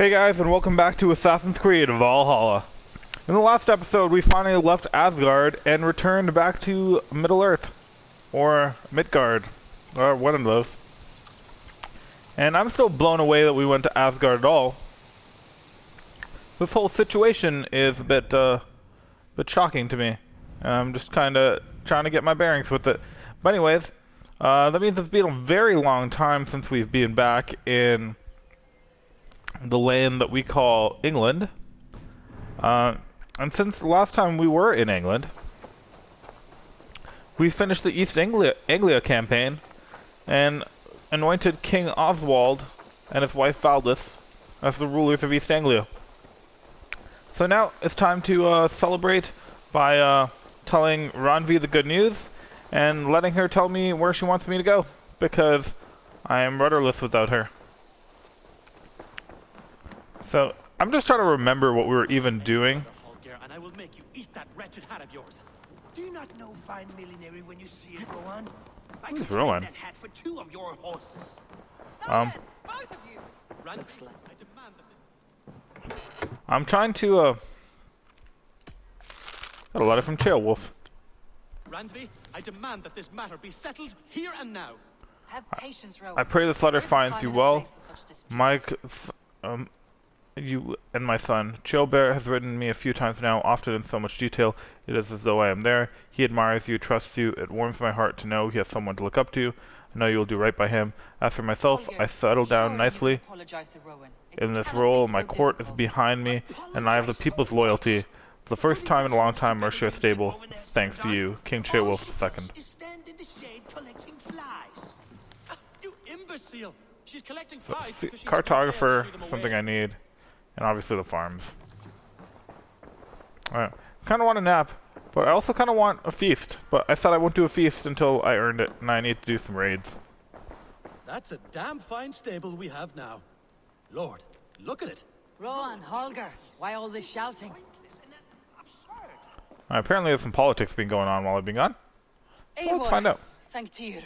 Hey guys, and welcome back to Assassin's Creed Valhalla. In the last episode, we finally left Asgard and returned back to Middle-earth. Or Midgard. Or one of those. And I'm still blown away that we went to Asgard at all. This whole situation is a bit shocking to me. And I'm just kinda trying to get my bearings with it. But anyways, that means it's been a very long time since we've been back in the land that we call England. And since the last time we were in England, we finished the East Anglia campaign and anointed King Oswald and his wife Valdis as the rulers of East Anglia. So now it's time to celebrate by telling Randvi the good news and letting her tell me where she wants me to go, because I am rudderless without her. So, I'm just trying to remember what we were even doing. And I will make you eat that wretched hat of yours. Do you not know fine millinery when you see it, Rowan? I Who's could Rowan? trade that hat for 2 of your horses. Silence, both of you! Looks like I demand that I'm trying to, got a letter from Ceolwulf. Randvi, I demand that this matter be settled here and now. Have patience, Rowan. I pray this letter There is a finds time you and a well, place for such disputes. Mike, you and my son. Ceolbert has written me a few times now, often in so much detail, it is as though I am there. He admires you, trusts you. It warms my heart to know he has someone to look up to. I know you will do right by him. As for myself, Holger, I settle down surely you nicely can apologize to Rowan. It in this cannot role. be My so court is difficult. behind me, and I have the people's loyalty. For the first time in a long time, Mercia is stable, thanks to you, King Ceolwulf II. Is stand in the shade collecting flies. You imbecile! She's collecting So, flies see, because she has no tail to cartographer, shoo them something away. I need, and obviously the farms. Alright, kind of want a nap, but I also kind of want a feast. But I said I won't do a feast until I earned it, and I need to do some raids. That's a damn fine stable we have now. Lord, look at it. Rowan, Holger, why all this shouting? Pointless and absurd. Apparently there's some politics been going on while I've been gone. So let's find out. Thank Tyr.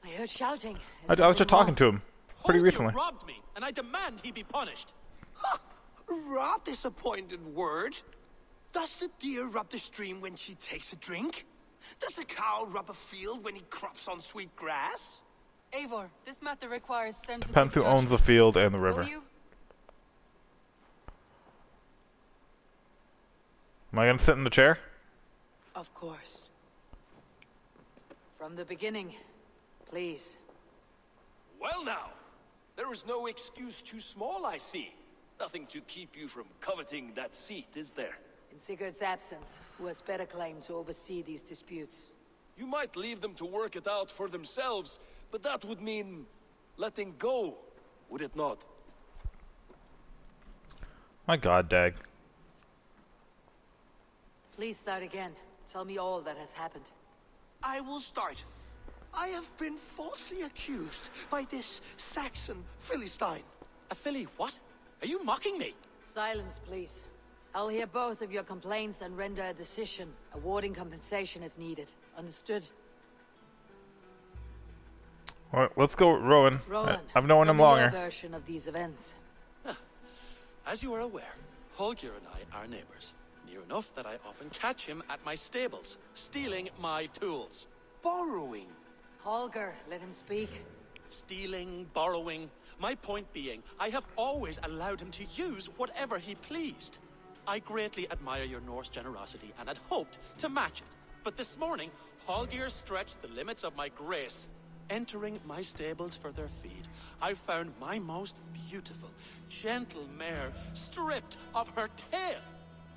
I heard shouting. I was just talking to him pretty Holger recently. robbed me, and I demand he be punished. Rob disappointed word. Does the deer rub the stream when she takes a drink? Does a cow rub a field when he crops on sweet grass? Eivor, this matter requires sensitive Depends who owns the judgment. field and the river. Will you? Am I gonna sit in the chair? Of course. From the beginning, please. Well now, there is no excuse too small, I see. Nothing to keep you from coveting that seat, is there? In Sigurd's absence, who has better claim to oversee these disputes? You might leave them to work it out for themselves, but that would mean letting go, would it not? My god, Dag. Please start again. Tell me all that has happened. I will start. I have been falsely accused by this Saxon Philistine. A filly, what? Are you mocking me? Silence, please. I'll hear both of your complaints and render a decision, awarding compensation if needed. Understood? Alright, let's go, Rowan. Rowan, I've known tell him me your longer. version of these events. As you are aware, Holger and I are neighbors. Near enough that I often catch him at my stables, stealing my tools. Borrowing. Holger, let him speak. Stealing, borrowing. My point being, I have always allowed him to use whatever he pleased. I greatly admire your Norse generosity and had hoped to match it. But this morning, Holger stretched the limits of my grace. Entering my stables for their feed, I found my most beautiful, gentle mare stripped of her tail.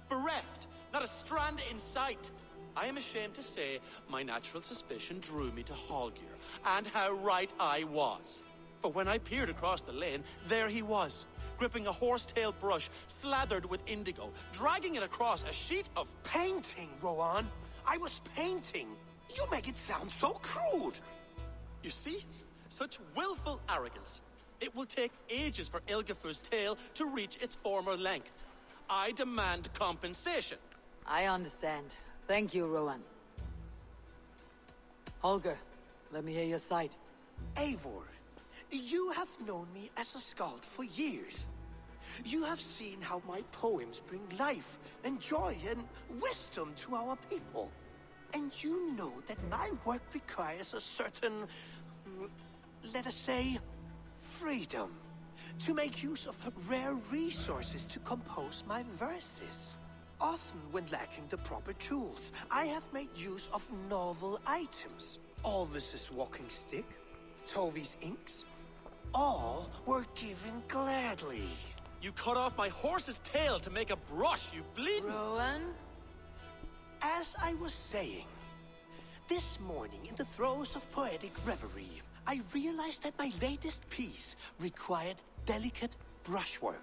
Bereft, not a strand in sight. I am ashamed to say my natural suspicion drew me to Holger, and how right I was. For when I peered across the lane, there he was, gripping a horsetail brush slathered with indigo, dragging it across a sheet of Painting, Rowan. I was painting. You make it sound so crude. You see? Such willful arrogance. It will take ages for Ilgafur's tail to reach its former length. I demand compensation. I understand. Thank you, Rowan. Holger, let me hear your side. Eivor, you have known me as a skald for years. You have seen how my poems bring life and joy and wisdom to our people. And you know that my work requires a certain, let us say, freedom. To make use of rare resources to compose my verses. Often when lacking the proper tools, I have made use of novel items. Alvis's walking stick, Tovi's inks, all were given gladly. You cut off my horse's tail to make a brush, you bleeding... Rowan? As I was saying, this morning in the throes of poetic reverie, I realized that my latest piece required delicate brushwork.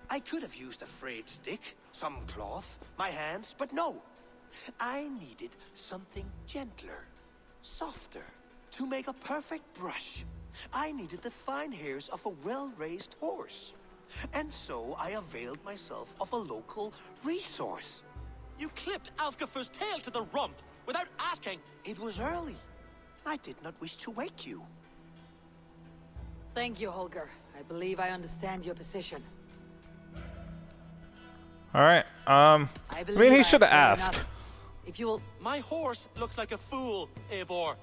I could have used a frayed stick, some cloth, my hands, but no. I needed something gentler, softer. To make a perfect brush, I needed the fine hairs of a well-raised horse. And so I availed myself of a local resource. You clipped Alfgafur's tail to the rump without asking. It was early. I did not wish to wake you. Thank you, Holger. I believe I understand your position. Alright, I mean, he should have asked. If you will... My horse looks like a fool, Eivor.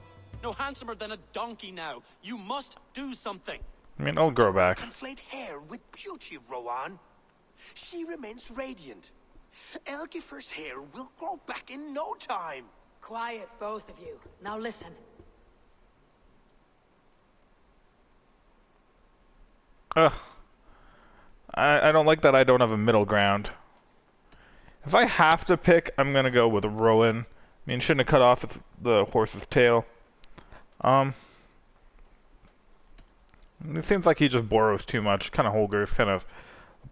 No handsomer than a donkey now. You must do something. I mean, it'll grow back. Conflate hair with beauty, Rowan. She remains radiant. Elgifur's hair will grow back in no time. Quiet, both of you. Now listen. Ugh. I don't like that I don't have a middle ground. If I have to pick, I'm gonna go with Rowan. I mean, shouldn't have cut off the horse's tail. It seems like he just borrows too much. Kind of Holger's kind of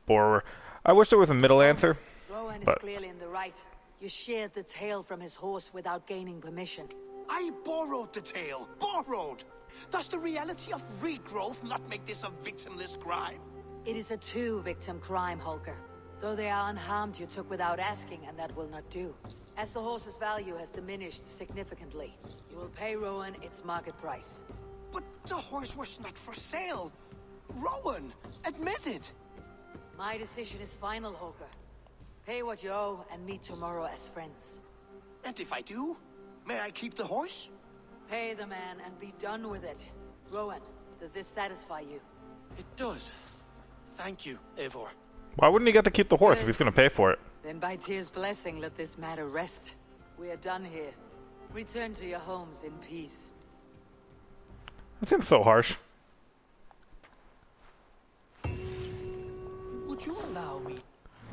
borrower. I wish there was a middle answer. Rowan is clearly in the right. You sheared the tail from his horse without gaining permission. I borrowed the tail. Borrowed! Does the reality of regrowth not make this a victimless crime? It is a two-victim crime, Holger. Though they are unharmed, you took without asking, and that will not do. As the horse's value has diminished significantly, you will pay Rowan its market price. But the horse was not for sale. Rowan, admit it. My decision is final, Holger. Pay what you owe and meet tomorrow as friends. And if I do, may I keep the horse? Pay the man and be done with it. Rowan, does this satisfy you? It does. Thank you, Eivor. Why wouldn't he get to keep the horse if he's gonna pay for it? Then by Tyr's blessing, let this matter rest. We are done here. Return to your homes in peace. That seems so harsh. Would you allow me?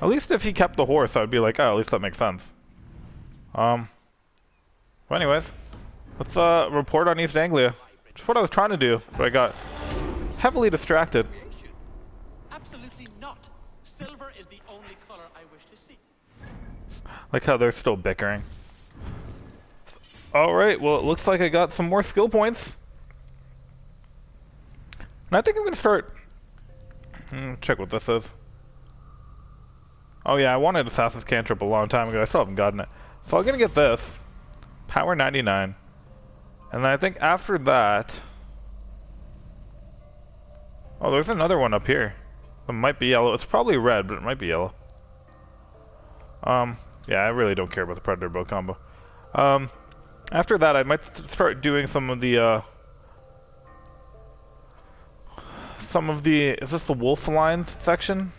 At least if he kept the horse, I would be like, oh, at least that makes sense. Well, anyways, let's report on East Anglia. Just what I was trying to do, but I got heavily distracted. Absolutely not. Silver is the only color I wish to see. Like how they're still bickering. Alright, well it looks like I got some more skill points. And I think I'm gonna start... check what this is. Oh yeah, I wanted Assassin's Cantrip a long time ago, I still haven't gotten it. So I'm gonna get this. Power 99. And then I think after that... Oh, there's another one up here. It might be yellow. It's probably red, but it might be yellow. Yeah, I really don't care about the Predator bow combo. After that, I might start doing some of the, is this the Wolf Lines section?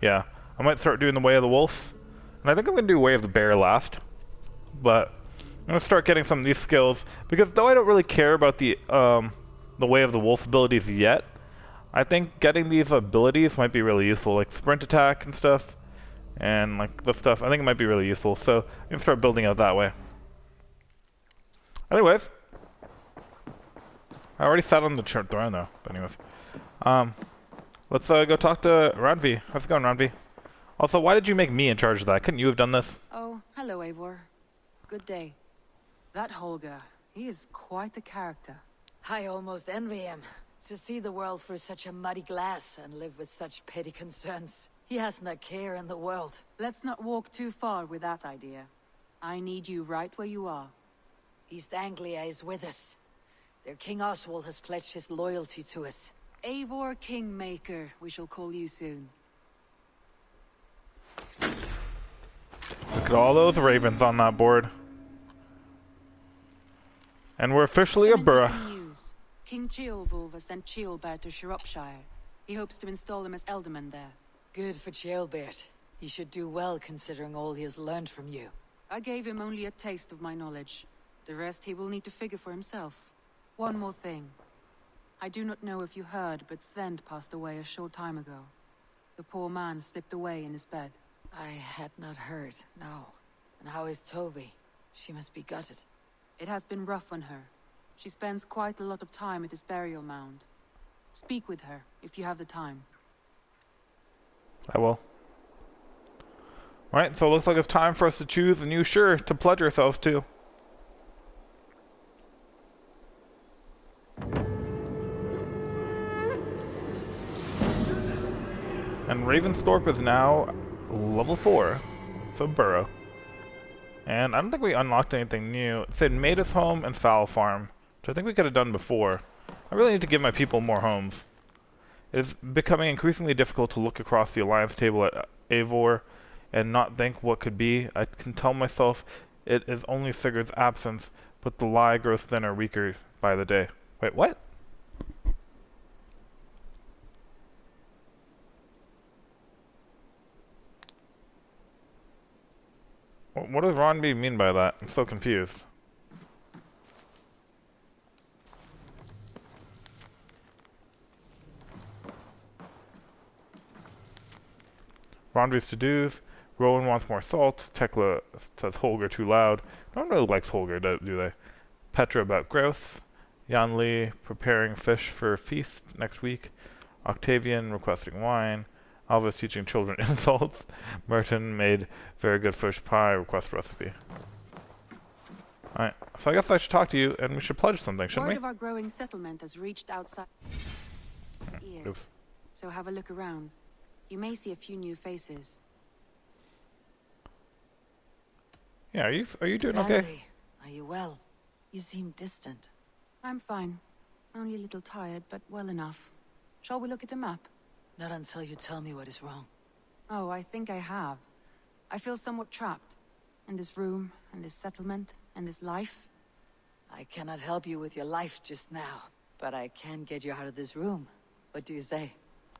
Yeah, I might start doing the Way of the Wolf. And I think I'm going to do Way of the Bear last. But I'm going to start getting some of these skills, because though I don't really care about the Way of the Wolf abilities yet, I think getting these abilities might be really useful, like sprint attack and stuff, and like this stuff. I think it might be really useful, so I'm gonna start building out that way. Anyways, I already sat on the throne though. But anyways, let's go talk to Ranvi. How's it going, Ranvi? Also, why did you make me in charge of that? Couldn't you have done this? Oh, hello, Eivor. Good day. That Holger, he is quite the character. I almost envy him. To see the world through such a muddy glass and live with such petty concerns. He hasn't a care in the world. Let's not walk too far with that idea. I need you right where you are. East Anglia is with us. Their King Oswald has pledged his loyalty to us. Eivor Kingmaker, we shall call you soon. Look at all those ravens on that board. And we're officially a Some borough. interesting news. King Ceolwulf has sent Ceolbert to Shropshire. He hopes to install him as Alderman there. Good for Ceolbert. He should do well considering all he has learned from you. I gave him only a taste of my knowledge. The rest he will need to figure for himself. One more thing. I do not know if you heard, but Sven passed away a short time ago. The poor man slipped away in his bed. I had not heard, no. And how is Tovi? She must be gutted. It has been rough on her. She spends quite a lot of time at his burial mound. Speak with her, if you have the time. I will. Alright, so it looks like it's time for us to choose a new shire to pledge ourselves to. And Ravensthorpe is now level 4. So Burrow. And I don't think we unlocked anything new. It said Maid's Home and Fowl Farm, which I think we could have done before. I really need to give my people more homes. It is becoming increasingly difficult to look across the alliance table at Eivor and not think what could be. I can tell myself it is only Sigurd's absence, but the lie grows thinner, weaker by the day. Wait, what? What does Ronby mean by that? I'm so confused. Ronby's to-dos. Rowan wants more salt. Tekla says Holger too loud. No one really likes Holger, do they? Petra about grouse. Jan Lee preparing fish for a feast next week. Octavian requesting wine. Alva's teaching children insults. Merton made very good fish pie. Request recipe. Alright, so I guess I should talk to you and we should pledge something, shouldn't Word we? of our growing settlement has reached outside ears. Oof. So have a look around. You may see a few new faces. Yeah, are you doing okay? Bradley, are you well? You seem distant. I'm fine. Only a little tired, but well enough. Shall we look at the map? Not until you tell me what is wrong. Oh, I think I have. I feel somewhat trapped. In this room, in this settlement, in this life. I cannot help you with your life just now, but I can get you out of this room. What do you say?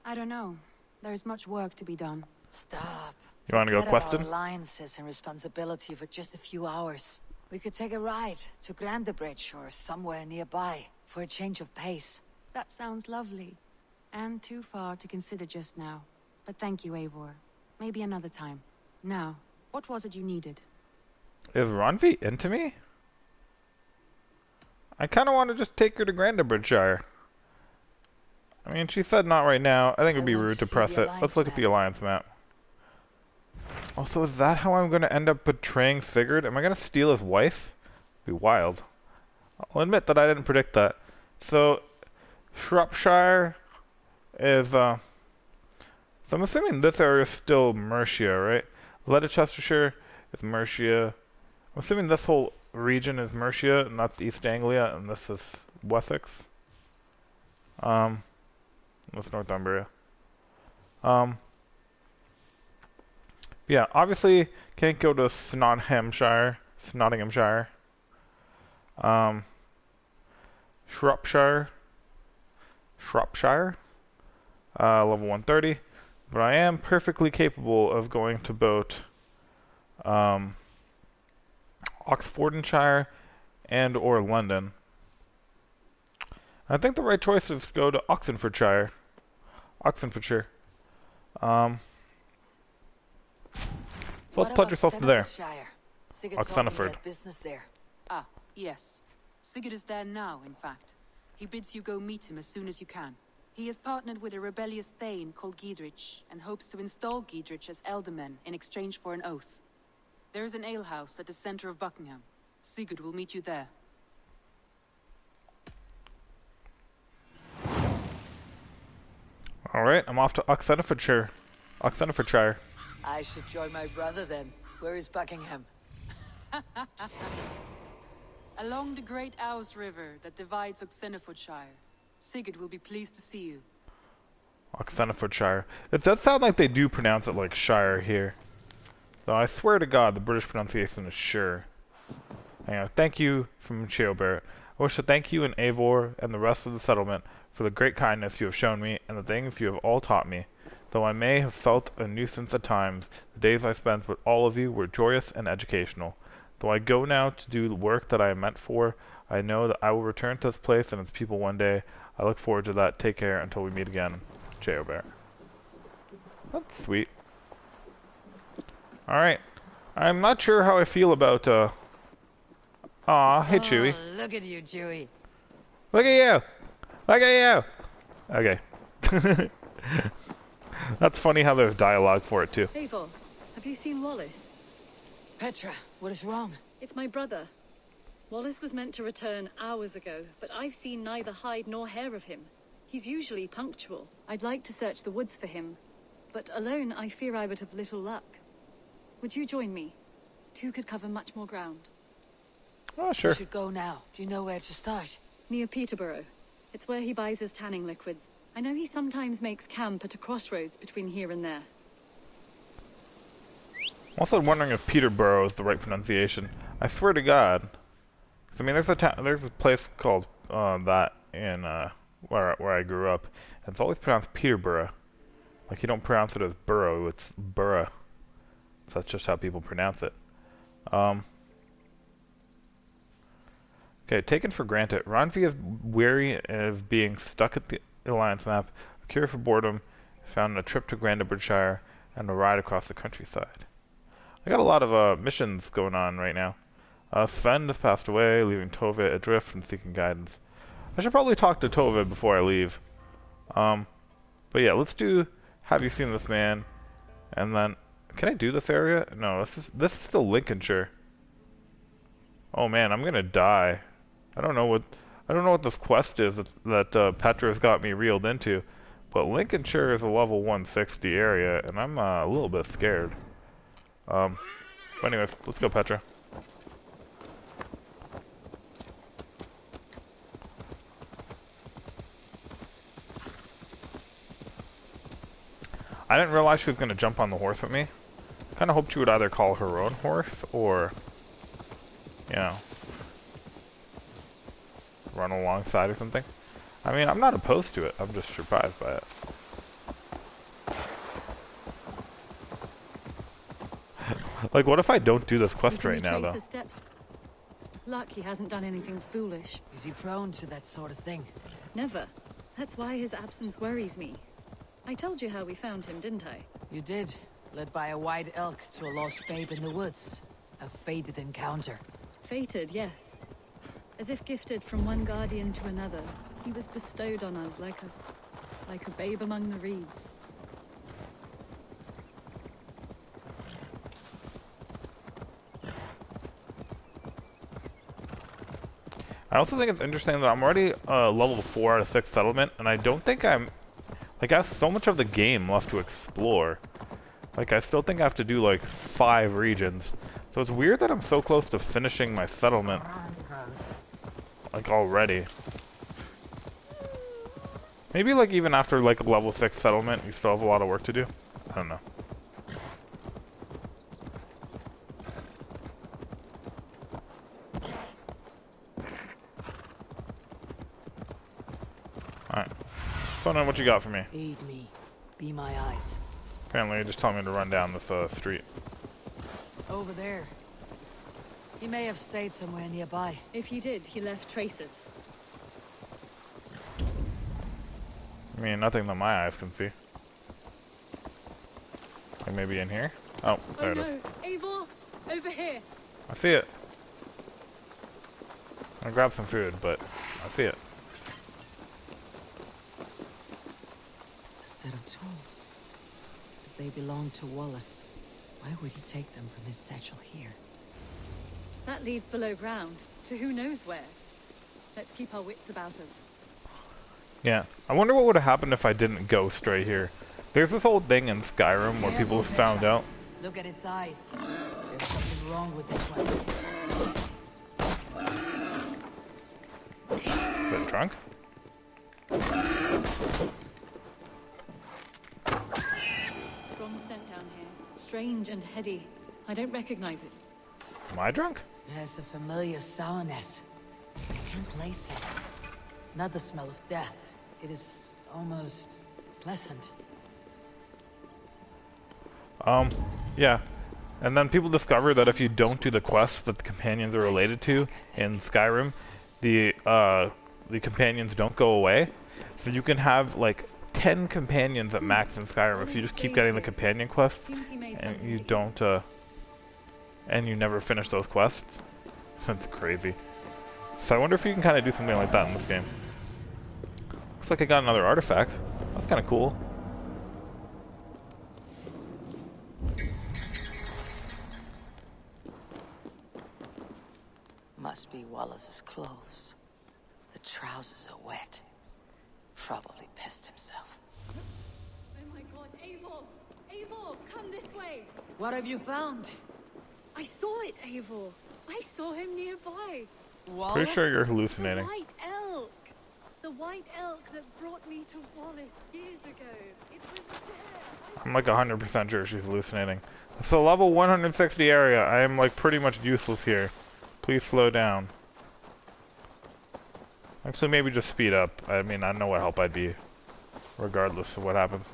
I don't know. There is much work to be done. Stop. You want to go Forget about questing? alliances and responsibility for just a few hours. We could take a ride to Grandebridge or somewhere nearby for a change of pace. That sounds lovely. And too far to consider just now. But thank you, Eivor. Maybe another time. Now, what was it you needed? Is Ronvi into me? I kind of want to just take her to Grandebridgeshire. I mean, she said not right now. I think it would be want rude to to see press the it. Let's look at the alliance map. Also, is that how I'm going to end up betraying Sigurd? Am I going to steal his wife? Be wild. I'll admit that I didn't predict that. So, Shropshire is, so I'm assuming this area is still Mercia, right? Leicestershire is Mercia. I'm assuming this whole region is Mercia, and that's East Anglia, and this is Wessex. That's Northumbria. Yeah, obviously can't go to Nottinghamshire. Shropshire. Level 130. But I am perfectly capable of going to both Oxfordshire and or London. I think the right choice is to go to Oxfordshire. So let's pledge yourself to there. Sigurd told me he Oxenford. had business there. Ah, yes. Sigurd is there now, in fact. He bids you go meet him as soon as you can. He has partnered with a rebellious thane called Giedrich, and hopes to install Giedrich as Elderman in exchange for an oath. There is an alehouse at the center of Buckingham. Sigurd will meet you there. Alright, I'm off to Oxfordshire. I should join my brother then. Where is Buckingham? Along the great Ouse River that divides Oxenfordshire. Sigurd will be pleased to see you. Oxenfordshire. It does sound like they do pronounce it like Shire here. Though I swear to God, the British pronunciation is sure. Anyway, thank you from Cheobert. I wish to thank you and Eivor and the rest of the settlement for the great kindness you have shown me and the things you have all taught me. Though I may have felt a nuisance at times, the days I spent with all of you were joyous and educational. Though I go now to do the work that I am meant for, I know that I will return to this place and its people one day. I look forward to that. Take care until we meet again. Cheobert. That's sweet. Alright. I'm not sure how I feel about, Aw, hey Chewie. Look at you, Chewie. Look at you! Look at you! Okay. That's funny how there's dialogue for it, too. Eivor, have you seen Wallace? Petra, what is wrong? It's my brother. Wallace was meant to return hours ago, but I've seen neither hide nor hair of him. He's usually punctual. I'd like to search the woods for him, but alone I fear I would have little luck. Would you join me? Two could cover much more ground. Oh, sure. We should go now. Do you know where to start? Near Peterborough. It's where he buys his tanning liquids. I know he sometimes makes camp at a crossroads between here and there. I'm also wondering if Peterborough is the right pronunciation. I swear to God. I mean, there's a place called that in where I grew up. And it's always pronounced Peterborough. Like you don't pronounce it as borough, it's borough. So that's just how people pronounce it. Okay, taken for granted. Ronvi is weary of being stuck at the Alliance map, a cure for boredom, found a trip to Grandaburdshire, and a ride across the countryside. I got a lot of missions going on right now. Sven has passed away, leaving Tove adrift and seeking guidance. I should probably talk to Tove before I leave. But yeah, let's do Have You Seen This Man? And then, can I do this area? No, this is still Lincolnshire. Oh man, I'm gonna die. I don't know what this quest is that Petra's got me reeled into, but Lincolnshire is a level 160 area, and I'm a little bit scared. But anyways, let's go, Petra. I didn't realize she was gonna jump on the horse with me. Kind of hoped she would either call her own horse or, you know, run alongside or something. I mean, I'm not opposed to it. I'm just surprised by it. Like, what if I don't do this quest right now, though? His steps. It's luck he hasn't done anything foolish. Is he prone to that sort of thing? Never. That's why his absence worries me. I told you how we found him, didn't I? You did. Led by a white elk to a lost babe in the woods. A fated encounter. Fated, yes. As if gifted from one guardian to another, he was bestowed on us like a babe among the reeds. I also think it's interesting that I'm already level 4 out of 6 settlement, and I don't think I'm... Like, I have so much of the game left to explore. Like, I still think I have to do, like, 5 regions. So it's weird that I'm so close to finishing my settlement. Like, already. Maybe, like, even after, like, a level 6 settlement, you still have a lot of work to do? I don't know. Alright. Find out what you got for me. Aid me. Be my eyes. Apparently, you're just telling me to run down this street. Over there. He may have stayed somewhere nearby. If he did, he left traces. I mean, nothing that my eyes can see. Like maybe in here? Oh, there it is. Eivor! Over here! I see it. I'm gonna grab some food, but I see it. A set of tools. If they belong to Wallace, why would he take them from his satchel here? That leads below ground, to who knows where. Let's keep our wits about us. Yeah, I wonder what would have happened if I didn't go straight here. There's this old thing in Skyrim where people have found out. Look at its eyes. There's something wrong with this one. Is it drunk? strong scent down here. Strange and heady. I don't recognize it. Am I drunk? There's a familiar sourness. I can't place it. Not the smell of death. It is almost pleasant. Yeah. And then people discover that if you don't do the quests that the companions are related to in Skyrim, the companions don't go away. So you can have like 10 companions at max in Skyrim if you just keep getting the companion quests and you don't and you never finish those quests. That's crazy. So I wonder if you can kind of do something like that in this game. Looks like I got another artifact. That's kind of cool. Must be Wallace's clothes. The trousers are wet. Probably pissed himself. Oh my god, Eivor! Eivor, come this way! What have you found? I saw it, Eivor. I saw him nearby. Wallace? Pretty sure you're The hallucinating. white elk! The white elk that brought me to Wallace years ago. It was there. I'm like 100% sure she's hallucinating. It's a level 160 area. I am like pretty much useless here. Please slow down. Actually, maybe just speed up. I mean, I know what help I'd be, regardless of what happens.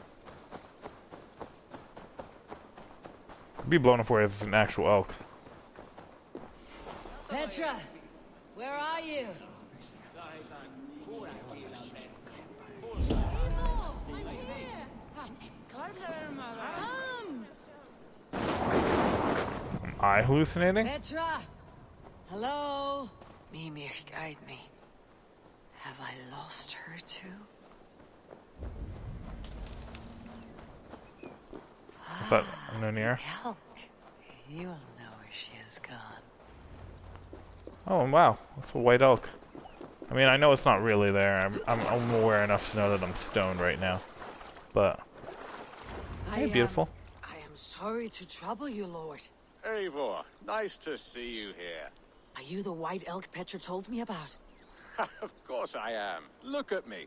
I'd be blown away as an actual elk. Petra! Where are you? Eivor, I'm here! Come! Am I hallucinating? Petra! Hello? Mimir, guide me. Have I lost her too? Is that Nunir? Elk. You'll know where she has gone. Oh wow, that's a white elk. I mean, I know it's not really there. I'm aware enough to know that I'm stoned right now. But hey, beautiful. I am sorry to trouble you, Lord. Eivor, nice to see you here. Are you the white elk Petra told me about? Of course I am. Look at me.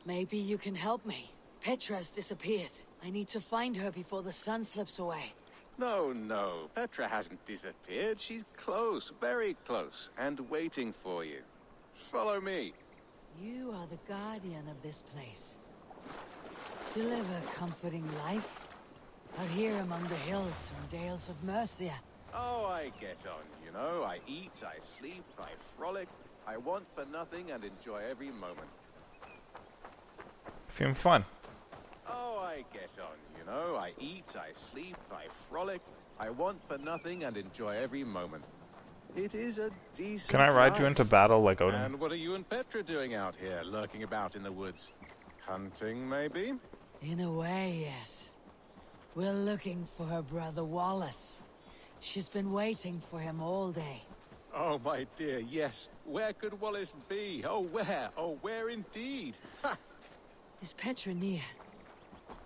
Maybe you can help me. Petra's disappeared. I need to find her before the sun slips away. No. Petra hasn't disappeared. She's close, very close, and waiting for you. Follow me. You are the guardian of this place. You live a comforting life. Out here among the hills and dales of Mercia. Oh, I get on, you know. I eat, I sleep, I frolic. I want for nothing and enjoy every moment. Seems fun. Oh, I get on, you know. I eat, I sleep, I frolic. I want for nothing and enjoy every moment. It is a decent Can I ride life. you into battle like Odin? And what are you and Petra doing out here, lurking about in the woods? Hunting, maybe? In a way, yes. We're looking for her brother Wallace. She's been waiting for him all day. Oh, my dear, yes. Where could Wallace be? Oh, where? Oh, where indeed? Ha! Is Petra near?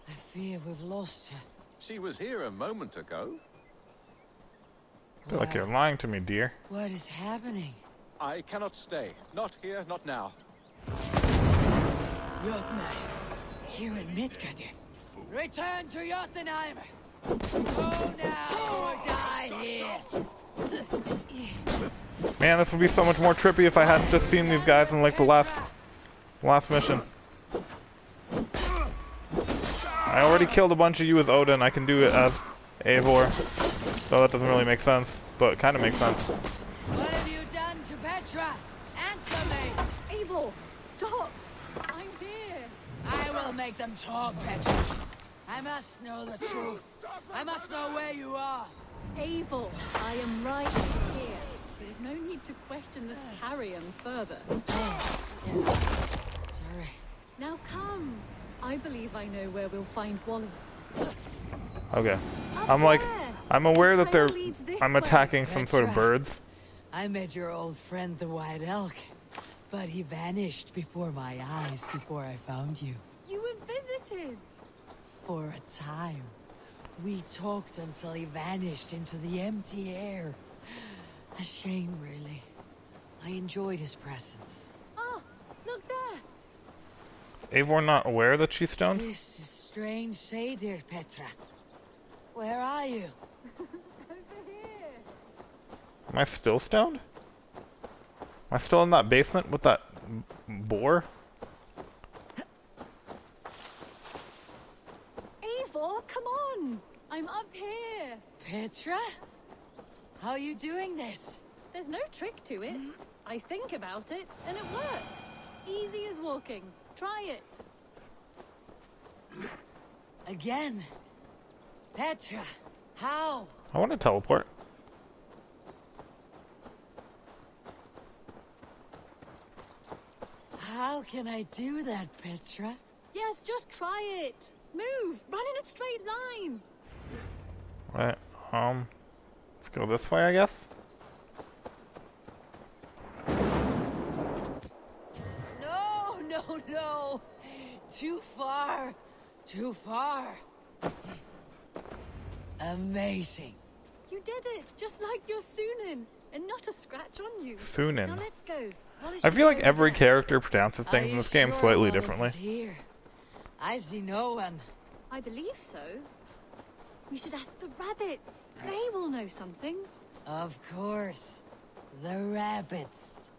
I fear we've lost her. She was here a moment ago. I feel like you're lying to me, dear. What is happening? I cannot stay. Not here, not now. Jotnar, here in Midgard. Return to Jotunheim! Go now or die here! Man, this would be so much more trippy if I hadn't just seen these guys in like the last mission. I already killed a bunch of you with Odin. I can do it as Eivor. So that doesn't really make sense, but it kind of makes sense. What have you done to Petra? Answer me! Eivor, stop! I'm here! I will make them talk, Petra. I must know the truth. I must know where you are. Eivor, I am right here. There is no need to question this carrion further. Yes. Sorry. Now come. I believe I know where we'll find Wallace. Okay. Up I'm like, there. I'm aware The that they're, trail leads this I'm way. attacking some sort of Petra. birds. I met your old friend, the White Elk. But he vanished before my eyes before I found you. You were visited. For a time. We talked until he vanished into the empty air. A shame, really. I enjoyed his presence. Oh, look there. Eivor not aware that she's stoned? This is strange, say, dear Petra. Where are you? Am I still stoned? Am I still in that basement with that boar? Eivor, come on! I'm up here! Petra? How are you doing this? There's no trick to it. I think about it, and it works. Easy as walking. Try it. Again? Petra, how? I want to teleport. How can I do that, Petra? Yes, just try it. Move! Run in a straight line! Right, let's go this way, I guess? No, no, no! Too far! Too far! Amazing. You did it, just like your Sunin, and not a scratch on you. Sunin. Now let's go. I feel like every character pronounces things in this game slightly differently. Here? I see no one. I believe so. We should ask the rabbits. They will know something. Of course. The rabbits.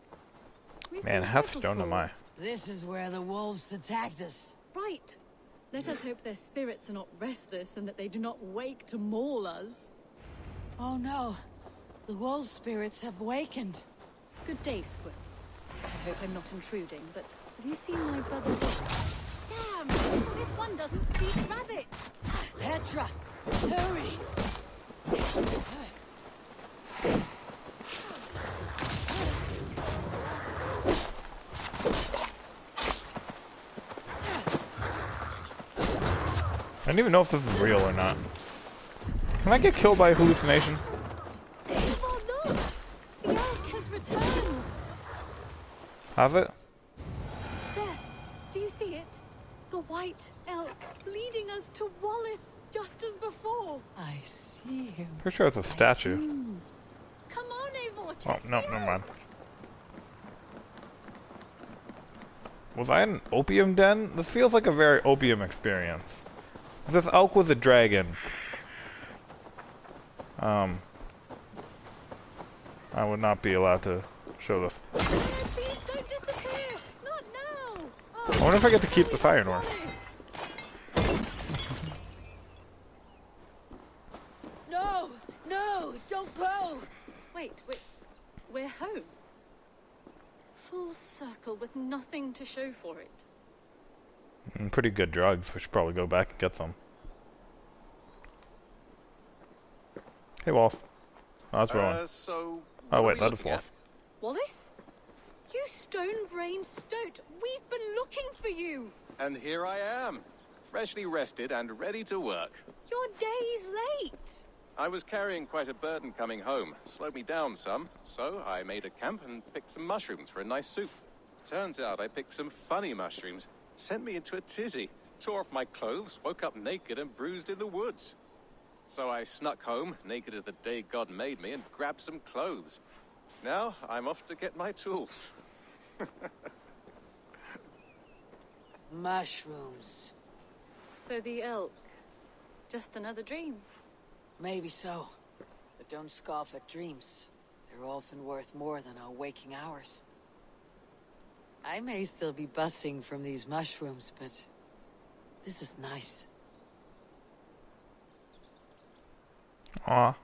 Man, how stoned am I? This is where the wolves attacked us. Right. Let us hope their spirits are not restless and that they do not wake to maul us. Oh no. The wolf spirits have wakened. Good day, Squid. I hope I'm not intruding, but have you seen my brother's lips? Damn! This one doesn't speak rabbit! Petra! Hurry! I don't even know if this is real or not. Can I get killed by a hallucination? Eivor, look! The elk has returned! Has it? There! Do you see it? The white elk leading us to Wallace, just as before. I see him. Pretty sure it's a statue. Come on, Eivor, Oh, chase no, the never elk. mind. Was I in an opium den? This feels like a very opium experience. This elk was a dragon. I would not be allowed to show this. No, please don't disappear! Not now! Oh, I wonder if I get to keep the iron ore. Wallace. No! No! Don't go! Wait, we're home. Full circle with nothing to show for it. Pretty good drugs. We should probably go back and get some. Hey, Wolf. Oh, that's Rowan. So... Oh, what wait, are we that is looking at? Wolf. Wallace? You stone-brained stoat! We've been looking for you! And here I am, freshly rested and ready to work. You're days late! I was carrying quite a burden coming home. Slowed me down some, so I made a camp and picked some mushrooms for a nice soup. Turns out I picked some funny mushrooms. Sent me into a tizzy. Tore off my clothes, woke up naked and bruised in the woods. So I snuck home, naked as the day God made me, and grabbed some clothes. Now I'm off to get my tools. Mushrooms. So the elk, just another dream. Maybe so. But don't scoff at dreams. They're often worth more than our waking hours. I may still be bussing from these mushrooms, but this is nice. Aw.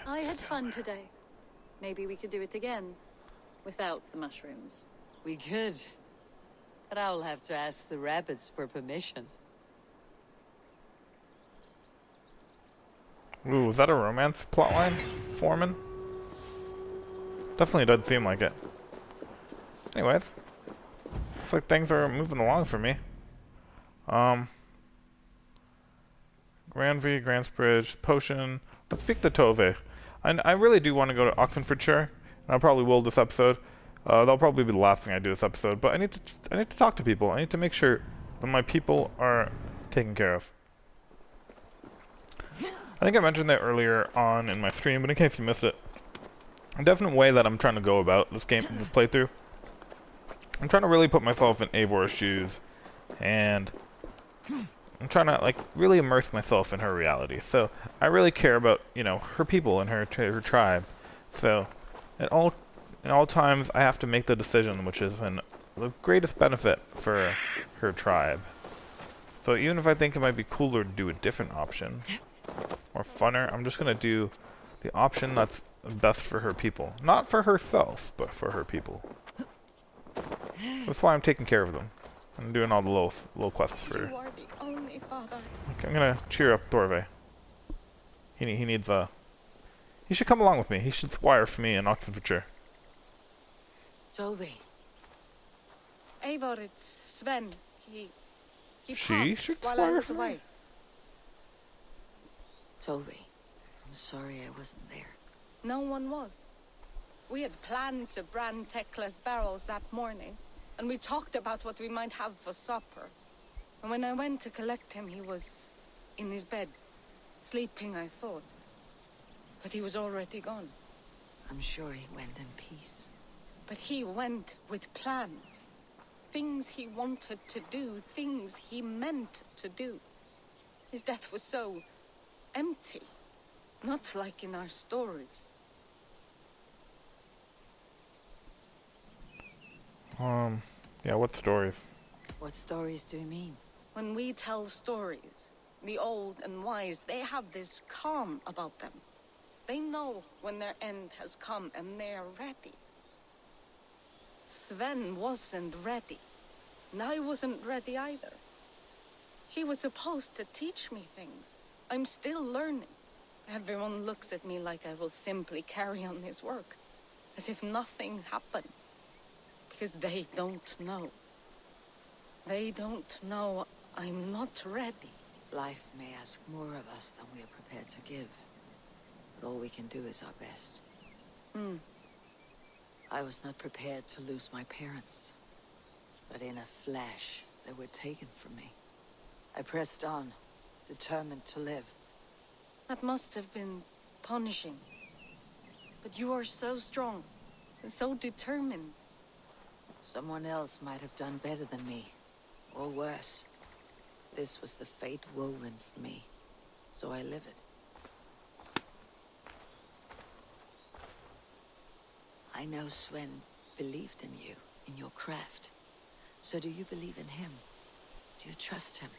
I had fun today. Maybe we could do it again. Without the mushrooms. We could. But I'll have to ask the rabbits for permission. Ooh, is that a romance plotline, Foreman? Definitely does seem like it. Anyways. Looks like things are moving along for me. Grand V, Grandsbridge, Potion. Let's speak to Tove. I really do want to go to Oxenfordshire, and I probably will this episode. That'll probably be the last thing I do this episode, but I need to talk to people. I need to make sure that my people are taken care of. I think I mentioned that earlier on in my stream, but in case you missed it, a definite way that I'm trying to go about this game, this playthrough, I'm trying to really put myself in Eivor's shoes and I'm trying to, like, really immerse myself in her reality. So I really care about, you know, her people and her tribe. So at all times, I have to make the decision which is in the greatest benefit for her tribe. So even if I think it might be cooler to do a different option, or funner, I'm just gonna do the option that's best for her people. Not for herself, but for her people. That's why I'm taking care of them. I'm doing all the little quests for her. You are the only father. Okay, I'm gonna cheer up Dorve. He needs he should come along with me. He should squire for me in Oxfordshire. Tove. Eivor, it's Sven. He She passed should while I squire was for me? away. Tove, I'm sorry I wasn't there. No one was. We had planned to brand Tekla's barrels that morning, and we talked about what we might have for supper. And when I went to collect him, he was in his bed, sleeping, I thought. But he was already gone. I'm sure he went in peace. But he went with plans. Things he wanted to do, things he meant to do. His death was so empty. Not like in our stories. Yeah, what stories? What stories do you mean? When we tell stories, the old and wise, they have this calm about them. They know when their end has come and they're ready. Sven wasn't ready. And I wasn't ready either. He was supposed to teach me things. I'm still learning. Everyone looks at me like I will simply carry on his work. As if nothing happened. Because they don't know. They don't know I'm not ready. Life may ask more of us than we are prepared to give. But all we can do is our best. I was not prepared to lose my parents. But in a flash, they were taken from me. I pressed on, determined to live. That must have been punishing. But you are so strong and so determined. Someone else might have done better than me, or worse. This was the fate woven for me, so I live it. I know Sven believed in you, in your craft. So do you believe in him? Do you trust him?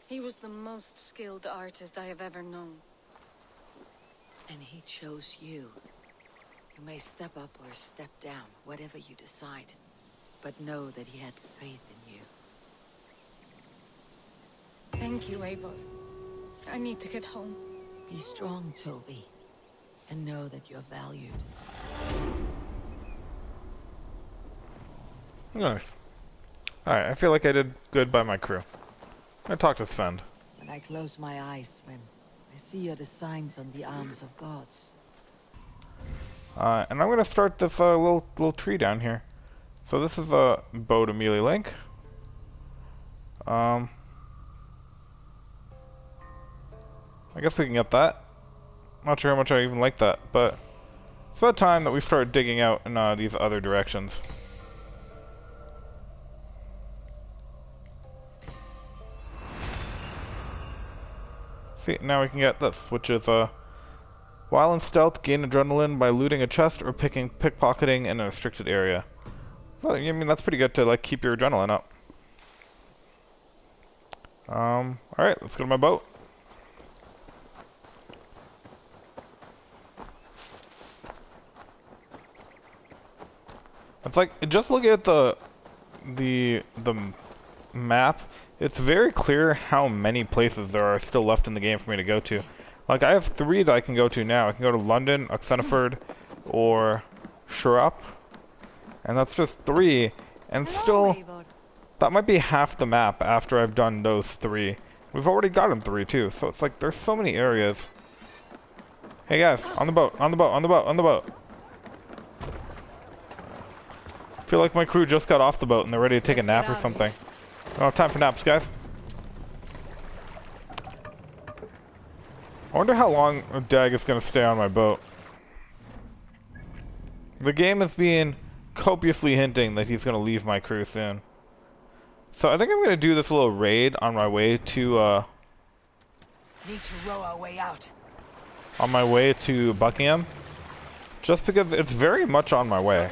He was the most skilled artist I have ever known. And he chose you. You may step up or step down, whatever you decide. But know that he had faith in you. Thank you, Eivor. I need to get home. Be strong, Tove. And know that you're valued. Nice. Alright, I feel like I did good by my crew. I talked to Sven. When I close my eyes, Sven, I see the signs on the arms of gods. And I'm gonna start this little tree down here. So this is a bow to melee link. I guess we can get that. Not sure how much I even like that, but it's about time that we start digging out in these other directions. See, now we can get this, which is while in stealth, gain adrenaline by looting a chest or pickpocketing in a restricted area. Well, I mean, that's pretty good to, like, keep your adrenaline up. Alright, let's go to my boat. It's like, just looking at the map, it's very clear how many places there are still left in the game for me to go to. Like, I have 3 that I can go to now. I can go to London, Oxenford, or Shrub. And that's just 3. And still, that might be half the map after I've done those 3. We've already gotten 3 too, so it's like, there's so many areas. Hey guys, on the boat, on the boat, on the boat, on the boat. I feel like my crew just got off the boat and they're ready to take a nap or something. I don't have time for naps, guys. I wonder how long Dag is going to stay on my boat. The game is being copiously hinting that he's going to leave my crew soon. So I think I'm gonna do this little raid on my way to Need to row our way out. Buckingham, just because it's very much on my way.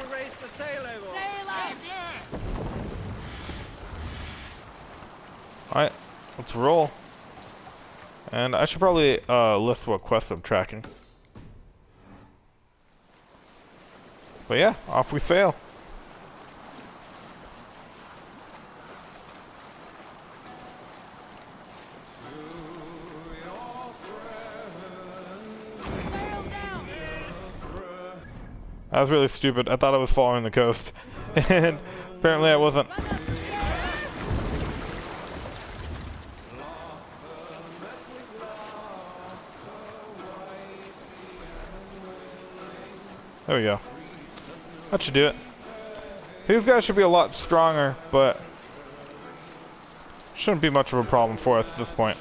Alright, let's roll. And I should probably list what quest I'm tracking. But yeah, off we sail. That was really stupid. I thought I was following the coast. And apparently I wasn't. There we go. That should do it. These guys should be a lot stronger, but shouldn't be much of a problem for us at this point.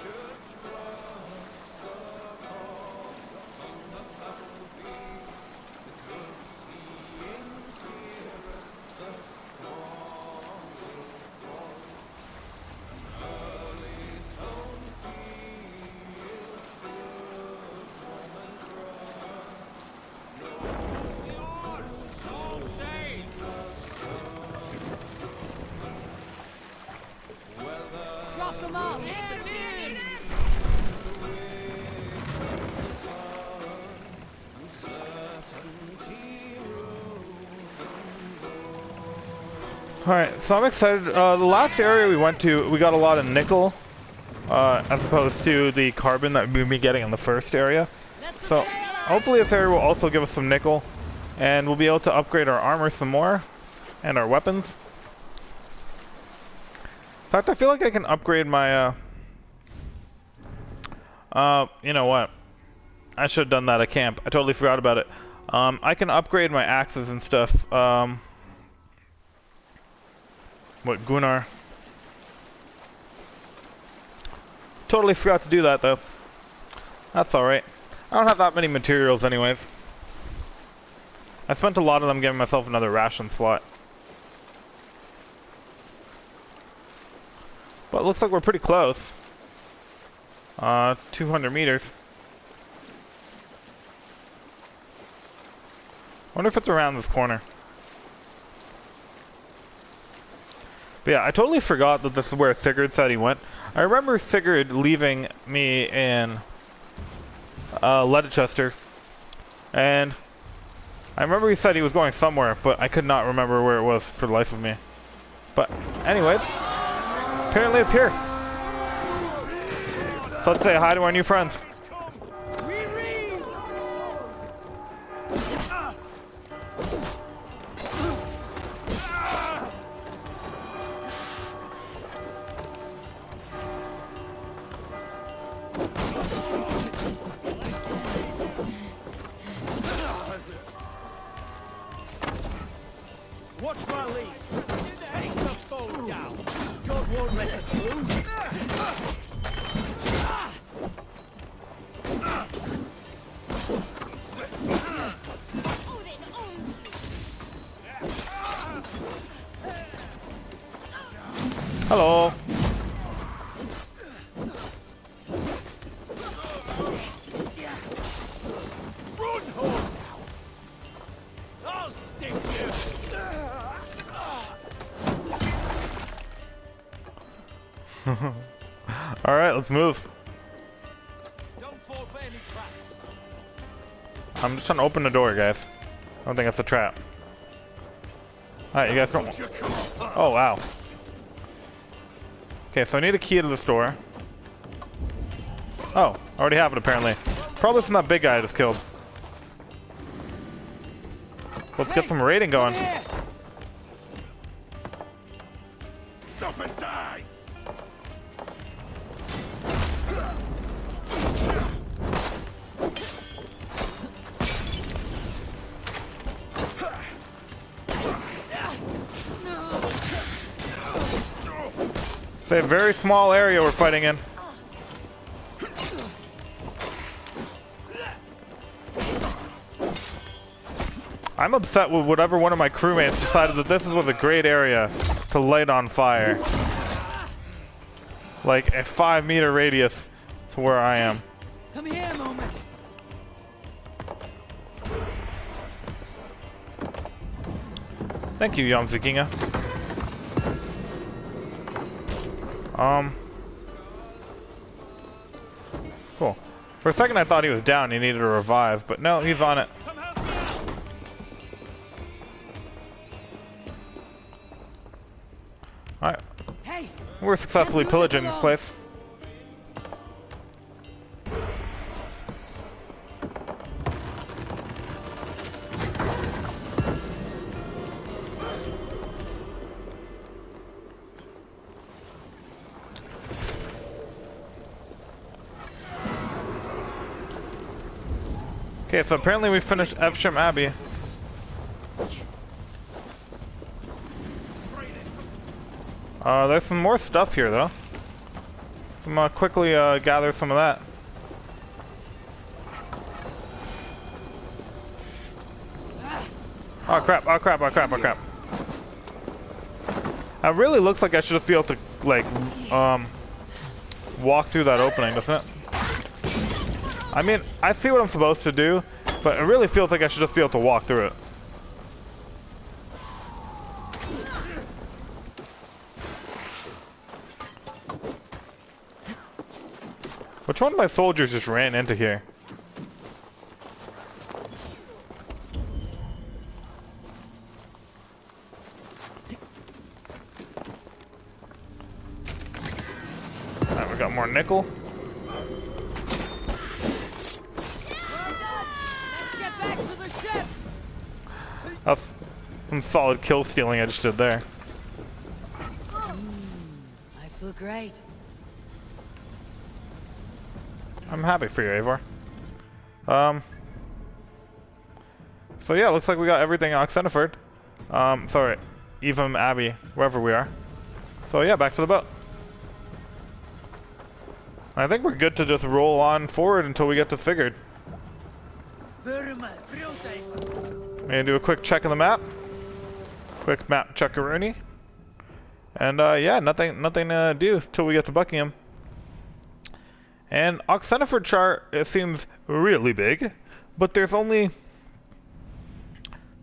Alright, so I'm excited. The last area we went to, we got a lot of nickel, as opposed to the carbon that we've been getting in the first area. So, hopefully this area will also give us some nickel, and we'll be able to upgrade our armor some more, and our weapons. In fact, I feel like I can upgrade my, you know what? I should have done that at camp. I totally forgot about it. I can upgrade my axes and stuff. What, Gunnar? Totally forgot to do that, though. That's alright. I don't have that many materials anyways. I spent a lot of them giving myself another ration slot. But it looks like we're pretty close. 200 meters. Wonder if it's around this corner. But yeah, I totally forgot that this is where Sigurd said he went. I remember Sigurd leaving me in Leicester, and I remember he said he was going somewhere, but I could not remember where it was for the life of me. But anyways, apparently it's here. So let's say hi to our new friends. Watch my lead. Take the foe down. God won't let us lose. Hello. Run home. I'll stick you. Alright, let's move. Don't fall for any traps. I'm just trying to open the door, guys. I don't think that's a trap. Alright, you guys don't... Oh, wow. Okay, so I need a key to this door. Oh, I already have it apparently. Probably from that big guy I just killed. Let's get some raiding going. Stop and die. It's a very small area we're fighting in. I'm upset with whatever one of my crewmates decided that this was a great area to light on fire. like a 5-meter radius to where I am. Come here a moment. Thank you, young Vikinga. Cool. For a second I thought he was down, he needed a revive, but no, he's on it. Alright. Hey, We're successfully pillaging this place. Okay, so apparently we finished Evesham Abbey. There's some more stuff here, though. I'm gonna quickly gather some of that. Oh crap, oh crap, oh crap, oh crap. It really looks like I should just be able to, like, walk through that opening, doesn't it? I mean, I see what I'm supposed to do, but it really feels like I should just be able to walk through it. Which one of my soldiers just ran into here? Alright, we got more nickel. That's some solid kill stealing I just did there. I feel great. I'm happy for you, Eivor. So yeah, looks like we got everything on Oxenford. Sorry, Evesham Abbey, wherever we are. So yeah, back to the boat. I think we're good to just roll on forward until we get this figured. Gonna do a quick check of the map. Quick map check-a-rooney. And yeah, nothing to do till we get to Buckingham. And Oxenford chart, it seems really big, but there's only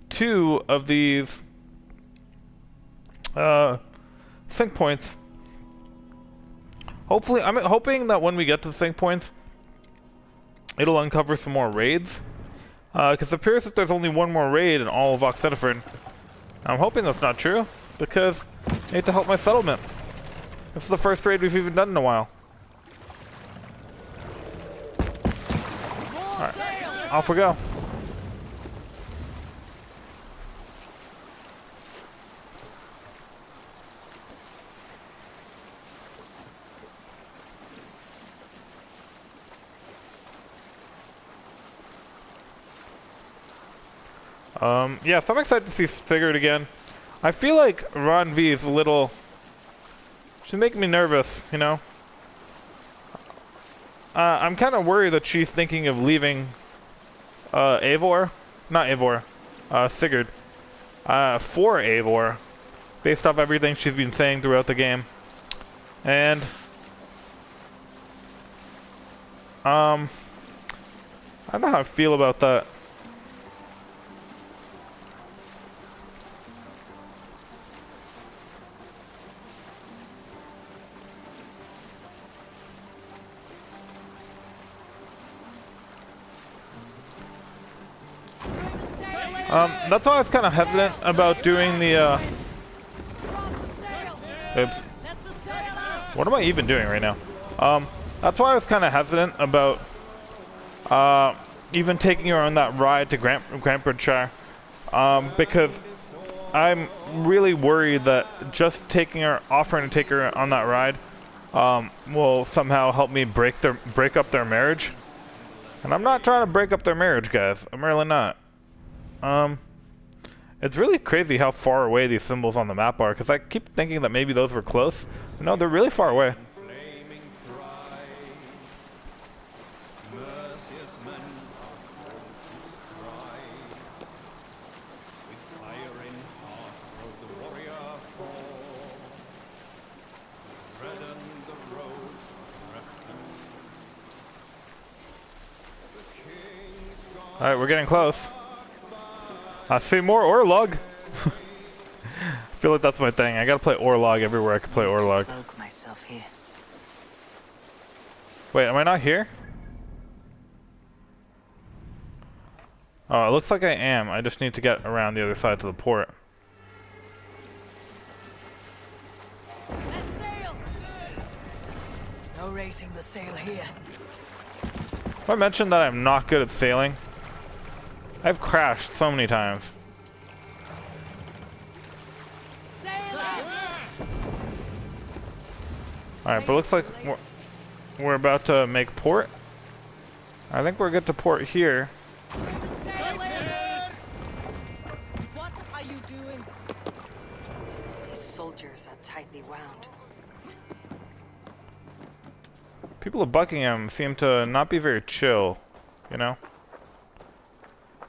2 of these sync points. Hopefully, I'm hoping that when we get to the sync points, it'll uncover some more raids. Because it appears that there's only 1 more raid in all of Oxenford. I'm hoping that's not true, because I need to help my settlement. This is the first raid we've even done in a while. Alright, off we go. Yeah, so I'm excited to see Figured again. I feel like Ron V is a little... She's making me nervous, you know? I'm kind of worried that she's thinking of leaving Eivor, not Eivor, Sigurd, for Eivor, based off everything she's been saying throughout the game. And I don't know how I feel about that. That's why I was kind of hesitant about doing the, oops. What am I even doing right now? That's why I was kind of hesitant about, even taking her on that ride to Grantbridgeshire, because I'm really worried that just offering to take her on that ride, will somehow help me break up their marriage. And I'm not trying to break up their marriage, guys. I'm really not. It's really crazy how far away these symbols on the map are, because I keep thinking that maybe those were close. No, they're really far away. Alright, we're getting close. I see more Orlog. I feel like that's my thing. I gotta play Orlog everywhere I can play Orlog. Cloak myself here. Wait, am I not here? Oh, it looks like I am. I just need to get around the other side to the port. No raising the sail here. Have I mentioned that I'm not good at sailing? I've crashed so many times. Alright, but looks like we're about to make port. I think we're good to port here. What are you doing? These soldiers are tightly wound. People of Buckingham seem to not be very chill, you know?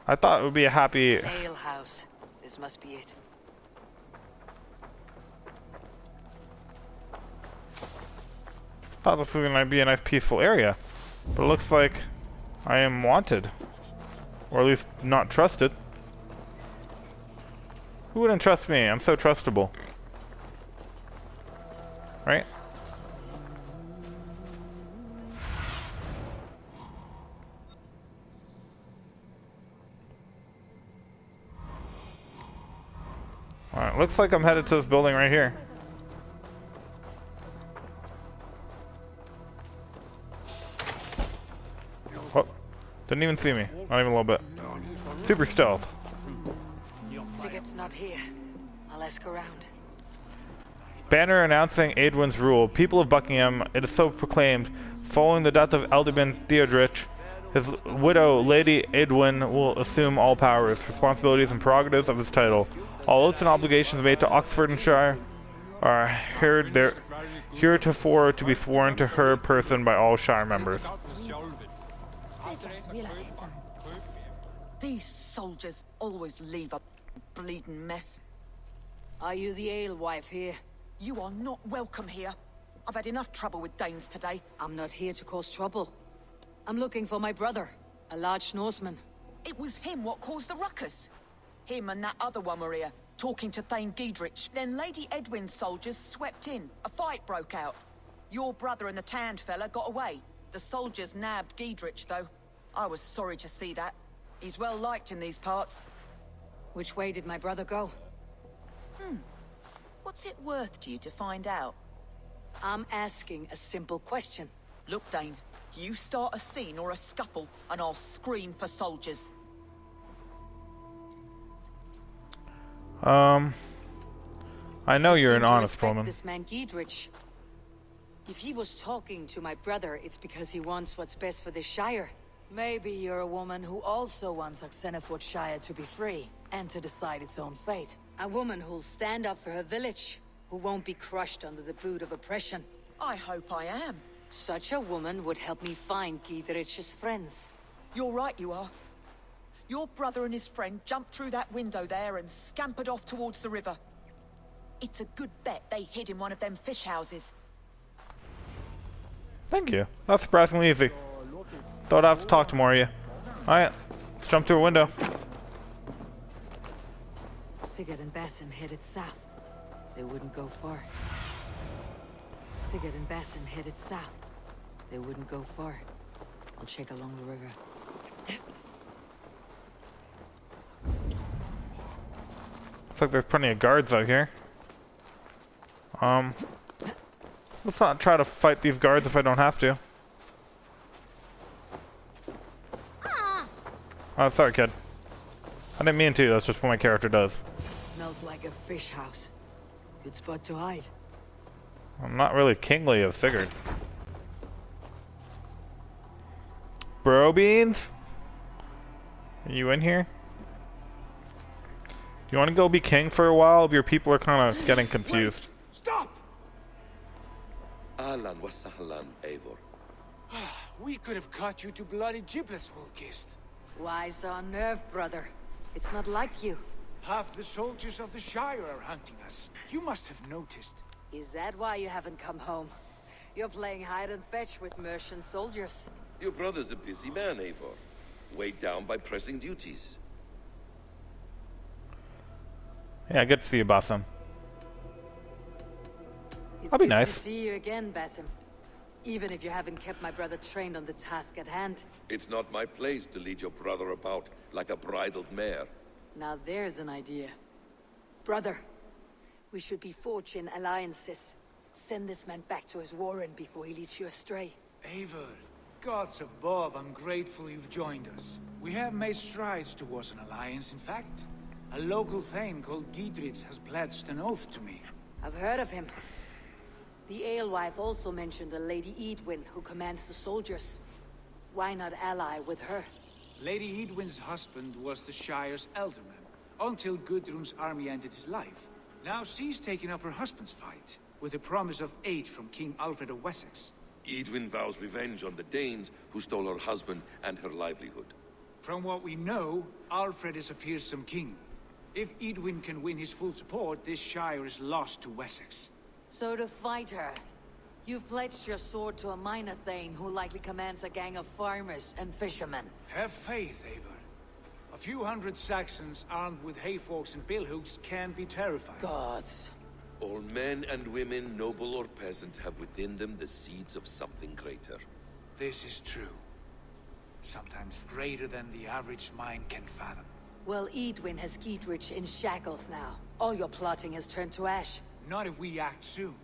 I thought it would be a happy... Sail house. This must be it. I thought this was going to be a nice peaceful area. But it looks like I am wanted. Or at least not trusted. Who wouldn't trust me? I'm so trustable. Right? Alright, looks like I'm headed to this building right here. Oh, didn't even see me. Not even a little bit. Super stealth. Sigurd's not here. I'll ask around. Banner announcing Eadwin's rule. People of Buckingham, it is so proclaimed, following the death of Ealdorman Theodrich, his widow, Lady Eadwin, will assume all powers, responsibilities, and prerogatives of his title. All oaths and obligations made to Oxfordshire are heretofore to be sworn to her person by all Shire members. These soldiers always leave a bleeding mess. Are you the alewife here? You are not welcome here. I've had enough trouble with Danes today. I'm not here to cause trouble. I'm looking for my brother, a large Norseman. It was him what caused the ruckus. Him and that other one were here, talking to Thane Giedrich. Then Lady Eadwin's soldiers swept in. A fight broke out. Your brother and the tanned fella got away. The soldiers nabbed Giedrich, though. I was sorry to see that. He's well liked in these parts. Which way did my brother go? What's it worth to you to find out? I'm asking a simple question. Look, Dane, you start a scene or a scuffle, and I'll scream for soldiers. I know you're seem an to honest respect woman. This man Giedrich. If he was talking to my brother, it's because he wants what's best for this Shire. Maybe you're a woman who also wants Oxenford Shire to be free and to decide its own fate. A woman who'll stand up for her village, who won't be crushed under the boot of oppression. I hope I am. Such a woman would help me find Giedrich's friends. You're right, you are. Your brother and his friend jumped through that window there and scampered off towards the river. It's a good bet they hid in one of them fish houses. Thank you. That's surprisingly easy. Thought I'd have to talk to more of you. Alright, let's jump through a window. Sigurd and Basim headed south. They wouldn't go far. Sigurd and Basim headed south. They wouldn't go far. I'll check along the river. Looks like there's plenty of guards out here. Let's not try to fight these guards if I don't have to. Oh, sorry, kid. I didn't mean to, that's just what my character does. Smells like a fish house. Good spot to hide. I'm not really kingly of Sigurd. Bro Beans? Are you in here? Do you want to go be king for a while? Your people are kind of getting confused. Wait, stop! Ahlan wa sahlan, Eivor. We could have cut you to bloody giblets, Wolfkist. Why so unnerved, brother? It's not like you. Half the soldiers of the Shire are hunting us. You must have noticed. Is that why you haven't come home? You're playing hide and fetch with Mercian soldiers. Your brother's a busy man, Eivor. weighed down by pressing duties. Yeah, good to see you, Basim. It's That'd be good nice. to see you again, Basim. Even if you haven't kept my brother trained on the task at hand. It's not my place to lead your brother about like a bridled mare. Now there's an idea. Brother, we should be forging alliances. Send this man back to his warren before he leads you astray. Eivor, gods above, I'm grateful you've joined us. We have made strides towards an alliance, in fact. A local thane called Giedrich has pledged an oath to me. I've heard of him. The alewife also mentioned a Lady Eidwin who commands the soldiers. Why not ally with her? Lady Eidwin's husband was the Shire's elderman, until Gudrun's army ended his life. Now she's taking up her husband's fight, with a promise of aid from King Alfred of Wessex. Eidwin vows revenge on the Danes who stole her husband and her livelihood. From what we know, Alfred is a fearsome king. If Eidwin can win his full support, this Shire is lost to Wessex. So to fight her, you've pledged your sword to a minor thane who likely commands a gang of farmers and fishermen. Have faith, Eivor. A few hundred Saxons armed with hayforks and billhooks can be terrifying. Gods. All men and women, noble or peasant, have within them the seeds of something greater. This is true. Sometimes greater than the average mind can fathom. Well, Eidwin has Giedrich in shackles now. All your plotting has turned to ash. Not if we act soon.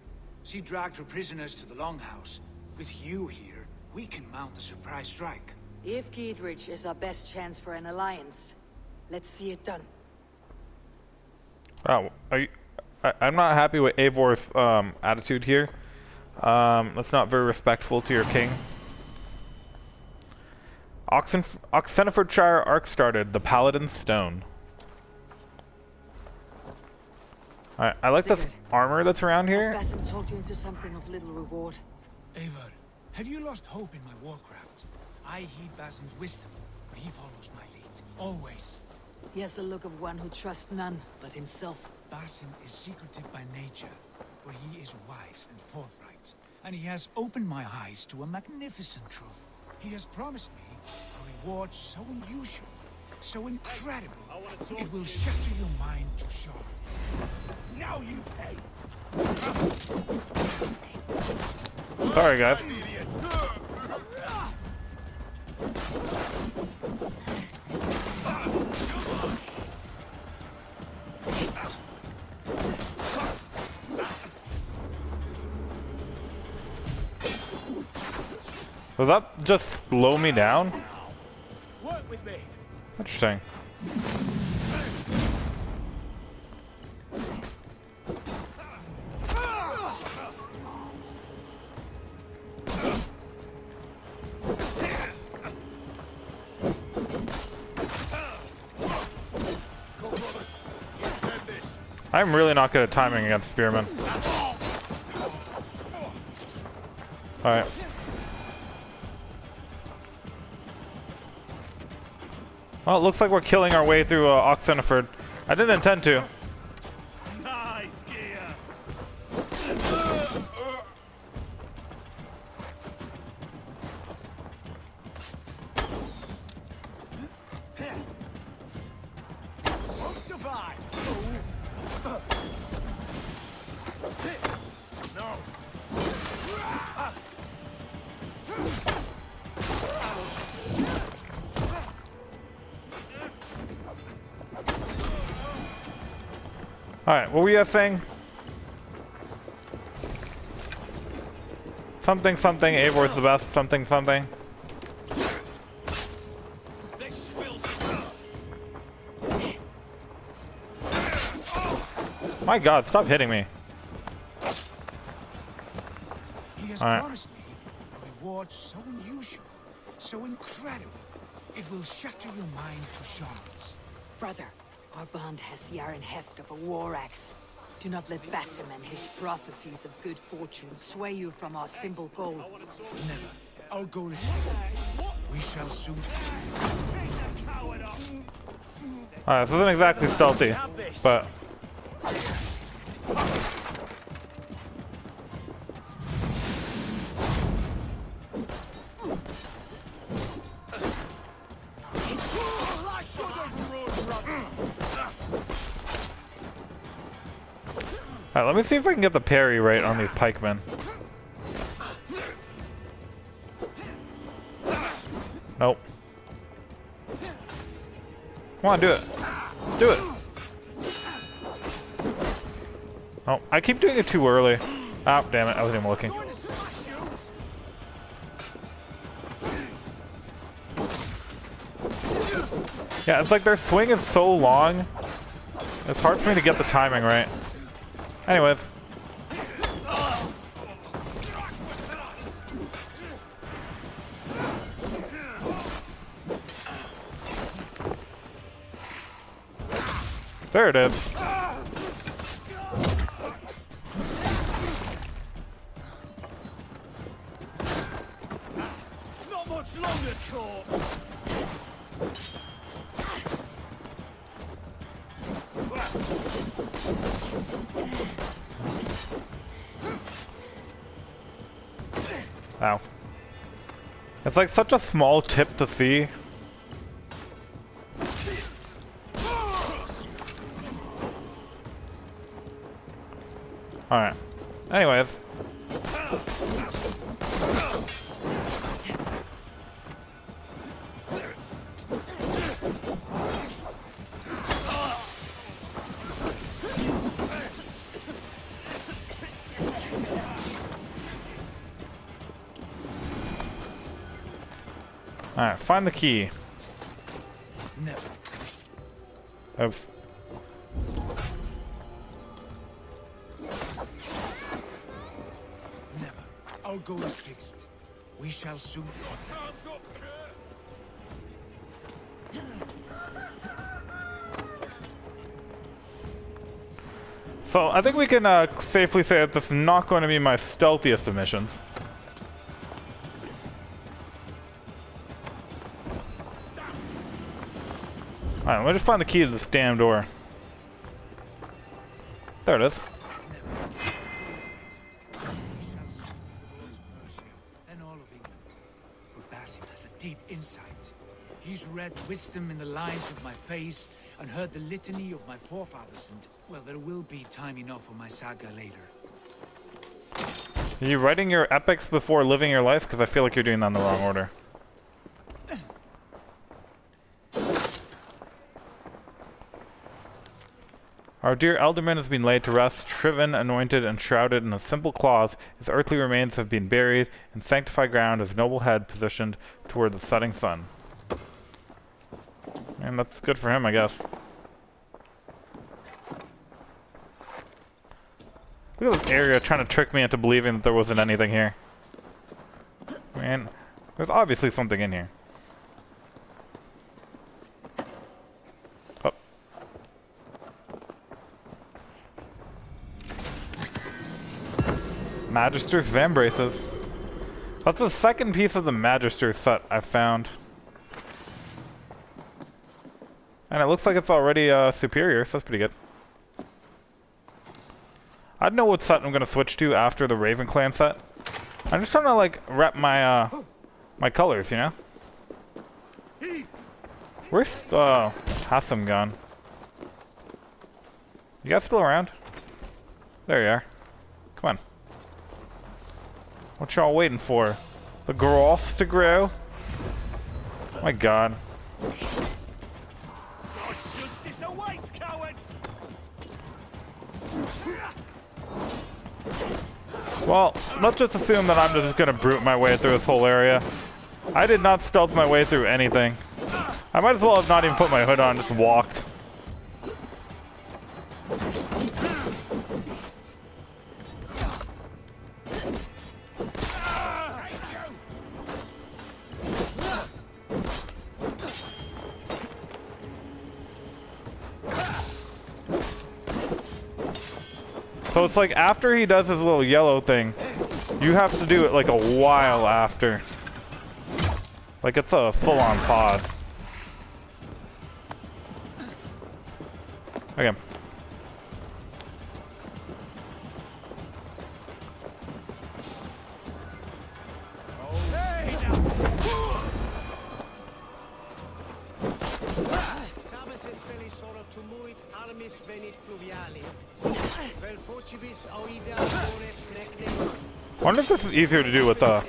She dragged her prisoners to the Longhouse. With you here, we can mount a surprise strike. If Giedrich is our best chance for an alliance, let's see it done. Oh, I'm not happy with Eivor's attitude here. That's not very respectful to your king. Oxenfordshire arc started, the Paladin's Stone. I like this armor that's around here. Assasin talked you into something of little reward. Eivor, have you lost hope in my warcraft? I heed Basim's wisdom, but he follows my lead. Always. He has the look of one who trusts none but himself. Basim is secretive by nature, but he is wise and forthright. And he has opened my eyes to a magnificent truth. He has promised me a reward so unusual, so incredible, it will shatter your mind to shards. Now you pay! Sorry, guys. Does that just slow me down? Work with me. Interesting. I'm really not good at timing against spearmen. Alright. Well, it looks like we're killing our way through Oxenford. I didn't intend to. Nice gear. Won't survive. No. Alright, what were you saying? Something, something, Eivor's the best, something, something. My god, stop hitting me. He has Alright. promised me a reward so unusual, so incredible, it will shatter your mind to shards. Brother, our bond has the iron heft of a war axe. Do not let Basim and his prophecies of good fortune sway you from our simple goal. Never. Our goal is fixed. We shall soon. Alright, this isn't exactly stealthy, but... Alright, let me see if I can get the parry right on these pikemen. Nope. Come on, do it. Do it. Oh, I keep doing it too early. Oh, damn it, I wasn't even looking. Yeah, it's like their swing is so long. It's hard for me to get the timing right. Anyways. There it is. Not much longer, corpse. Ow. It's like such a small tip to see. Alright. Anyways. Alright, find the key. Never. Oops. Never. Our goal is fixed. We shall soon. So, I think we can safely say that this is not going to be my stealthiest of missions. Alright, let me just find the key to this damn door. There it is. Then all of England. But Basim has a deep insight. He's read wisdom in the lines of my face and heard the litany of my forefathers, and, well, there will be time enough for my saga later. Are you writing your epics before living your life? Because I feel like you're doing that in the wrong order. Our dear Elderman has been laid to rest, shriven, anointed, and shrouded in a simple cloth. His earthly remains have been buried in sanctified ground, his noble head positioned toward the setting sun. And that's good for him, I guess. Look at this area trying to trick me into believing that there wasn't anything here. Man, there's obviously something in here. Oh. Magister's Van Braces. That's the second piece of the Magister set I've found. And it looks like it's already superior, so that's pretty good. I don't know what set I'm gonna switch to after the Raven Clan set. I'm just trying to like rep my my colors, you know? Where's Assasin gone? You guys still around? There you are. Come on. What y'all waiting for? The grass to grow? My god. Well, let's just assume that I'm just gonna brute my way through this whole area. I did not stealth my way through anything. I might as well have not even put my hood on, just walked. So it's like after he does his little yellow thing, you have to do it like a while after. Like it's a full-on pause. Okay. I wonder if this is easier to do with Okay,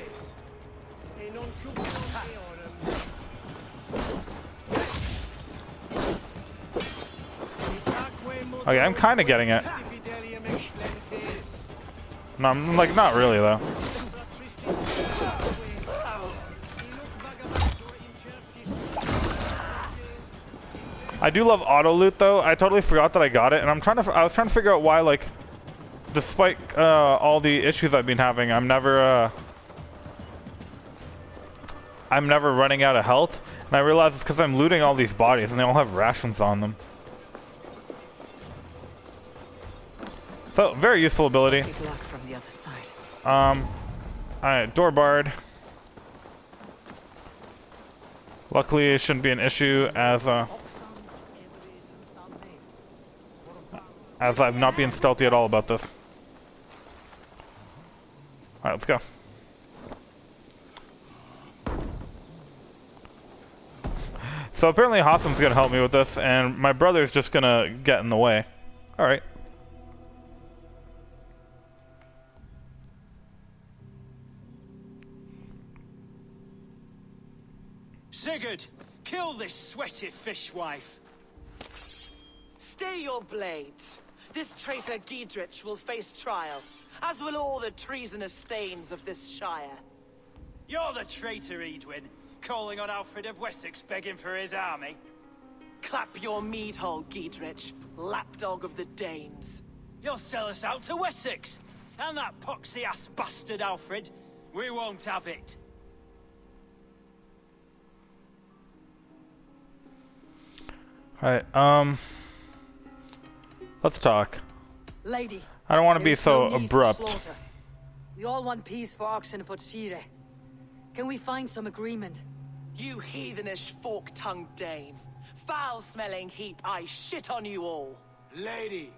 I'm kind of getting it. No, I'm like not really though. I do love auto loot though. I totally forgot that I got it, and I was trying to figure out why, like, despite all the issues I've been having, I'm never running out of health. And I realized it's because I'm looting all these bodies, and they all have rations on them. So, very useful ability. Good luck from the other side. Alright, door barred. Luckily, it shouldn't be an issue as I've not been stealthy at all about this. Alright, let's go. So apparently Hassan's gonna help me with this, and my brother's just gonna get in the way. Alright. Sigurd, kill this sweaty fishwife. Stay your blades. This traitor Giedrich will face trial, as will all the treasonous thanes of this shire. You're the traitor, Edwin, calling on Alfred of Wessex begging for his army. Clap your mead hole, Giedrich, lapdog of the Danes. You'll sell us out to Wessex, and that poxy-ass bastard Alfred. We won't have it. Alright, let's talk. Lady, I don't want to be there's no so need for abrupt. slaughter. We all want peace for Oxenford. Can we find some agreement? You heathenish fork-tongued Dane. Foul-smelling heap, I shit on you all. Lady,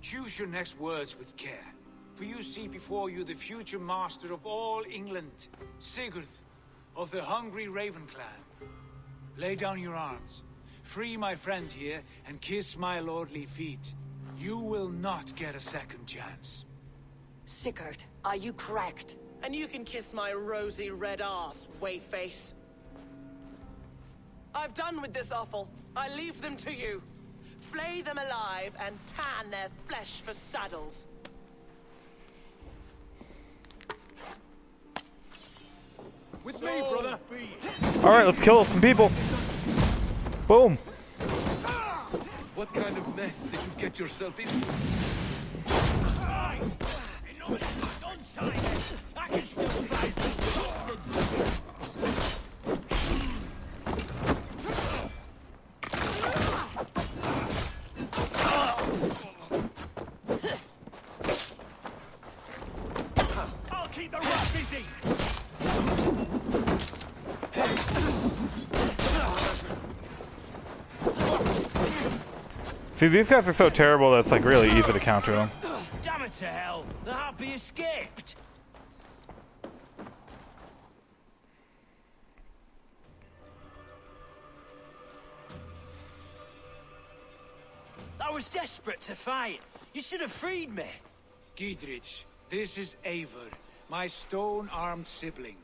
choose your next words with care. For you see before you the future master of all England, Sigurd of the hungry Raven clan. Lay down your arms. Free my friend here and kiss my lordly feet. You will not get a second chance. Sigurd, are you cracked? And you can kiss my rosy red ass, wayface. I've done with this offal. I leave them to you. Flay them alive and tan their flesh for saddles. With me, brother. Alright, let's kill some people. Boom. What kind of mess did you get yourself into? I can still fight these bastards. I'll keep the rat busy. See, these guys are so terrible that it's like really easy to counter them. Damn it to hell! The harpy escaped. I was desperate to fight. You should have freed me. Giedrich, this is Eivor, my stone-armed sibling.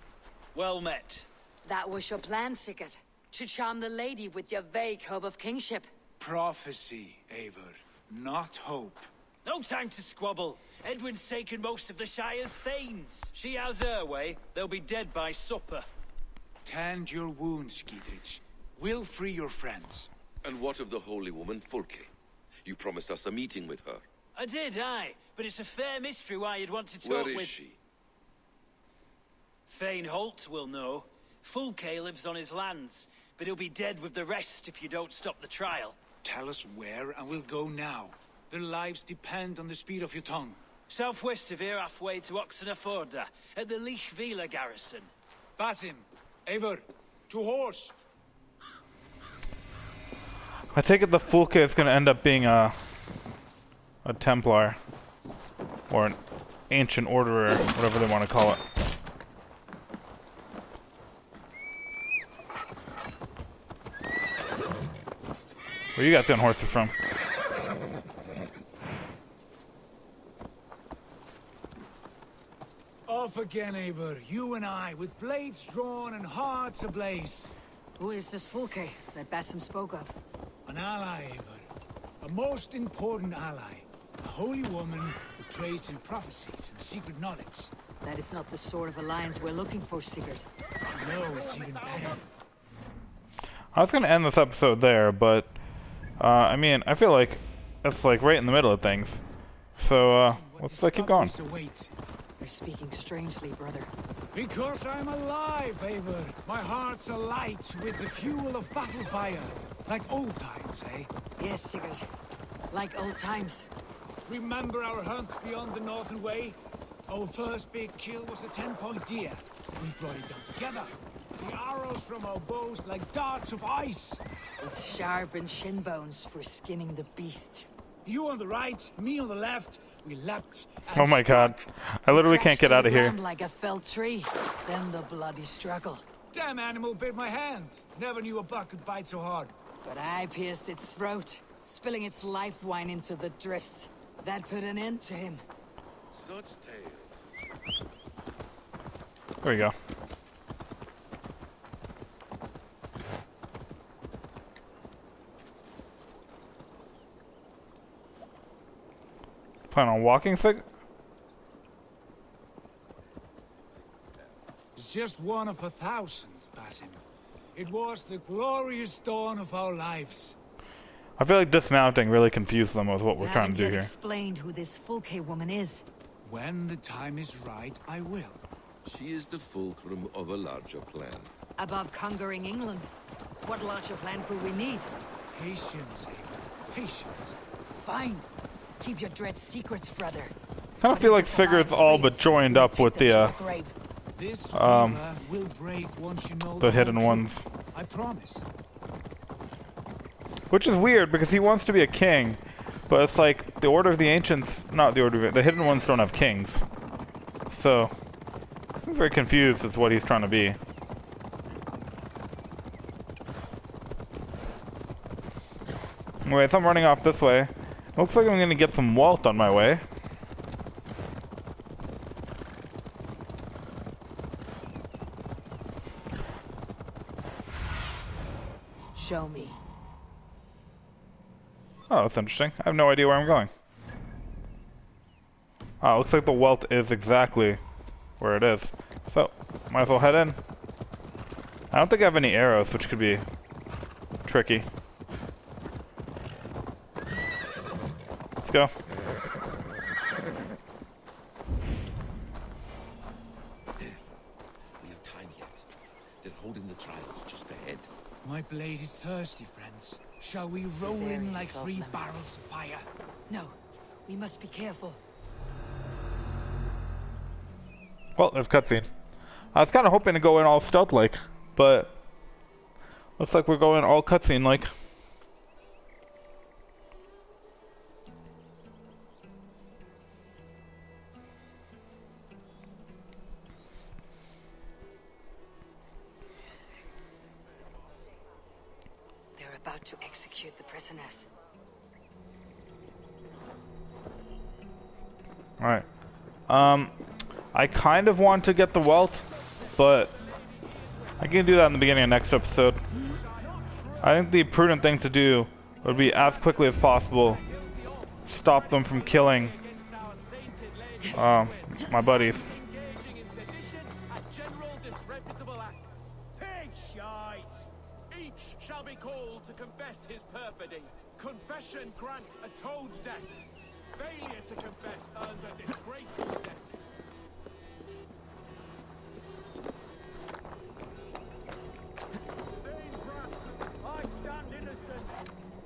Well met. That was your plan, Sigurd. To charm the lady with your vague hope of kingship. Prophecy, Eivor, not hope. No time to squabble. Edwin's taken most of the Shire's thanes. She has her way. They'll be dead by supper. Tend your wounds, Giedrich. We'll free your friends. And what of the holy woman Fulke? You promised us a meeting with her. I did, aye. But it's a fair mystery why you'd want to talk with... Where is she? Thane Holt will know. Fulke lives on his lands, but he'll be dead with the rest if you don't stop the trial. Tell us where, and we'll go now. Their lives depend on the speed of your tongue. Southwest of here, halfway to Oxenford, at the Lichvila garrison. Basim, Eivor, to horse! I take it the Fulke is going to end up being a Templar. Or an ancient orderer, whatever they want to call it. Where you guys getting horses from? Off again, Eivor. You and I, with blades drawn and hearts ablaze. Who is this Fulke that Basim spoke of? An ally, Eivor. A most important ally. A holy woman who trades in prophecies and secret knowledge. That is not the sort of alliance we're looking for, Sigurd. No, it's even better. I was gonna end this episode there, but I mean, I feel like it's like right in the middle of things. So let's keep going. You're speaking strangely, brother. Because I'm alive, Eivor. My heart's alight with the fuel of battle fire. Like old times, eh? Yes, Sigurd. Like old times. Remember our hunts beyond the Northern Way? Our first big kill was a 10-point deer. We brought it down together. The arrows from our bows like darts of ice. With sharpened shin bones for skinning the beast. You on the right, me on the left. We leapt. Oh my god. I literally can't get out of here. Like a felled tree. Then the bloody struggle. Damn animal bit my hand. Never knew a buck could bite so hard. But I pierced its throat, spilling its life wine into the drifts. That put an end to him. Such tales. There we go. Plan on walking Sig? It's just one of 1,000, Basim. It was the glorious dawn of our lives. I feel like dismounting really confused them with what we're trying to do here. Explained who this Fulke woman is. When the time is right, I will. She is the fulcrum of a larger plan. Above conquering England, what larger plan could we need? Patience, Eivor. Patience. Fine. Keep your dread secrets, brother. I kind of feel like Sigurd's all but joined up with the will break once you know the hidden ones. I promise. Which is weird because he wants to be a king, but it's like the Order of the Ancients, not the Order of the Hidden Ones don't have kings. So I'm very confused as to what he's trying to be. Anyway, so I'm running off this way. Looks like I'm gonna get some walt on my way. Show me. Oh, that's interesting. I have no idea where I'm going. Oh, looks like the welt is exactly where it is. So, might as well head in. I don't think I have any arrows, which could be tricky. Let's go. We have time yet. They're holding the trials just ahead. My blade is thirsty, friends. Shall we roll in like 3 barrels of fire? No, we must be careful. Well, there's cutscene. I was kind of hoping to go in all stealth-like, but looks like we're going all cutscene-like. They're about to execute the prisoners. Alright. I kind of want to get the welt, but I can do that in the beginning of next episode. I think the prudent thing to do would be as quickly as possible stop them from killing my buddies. Each shall be called to confess his perfidy. Confession grants a toad's death. Failure to confess earns a disgraceful death. I stand innocent.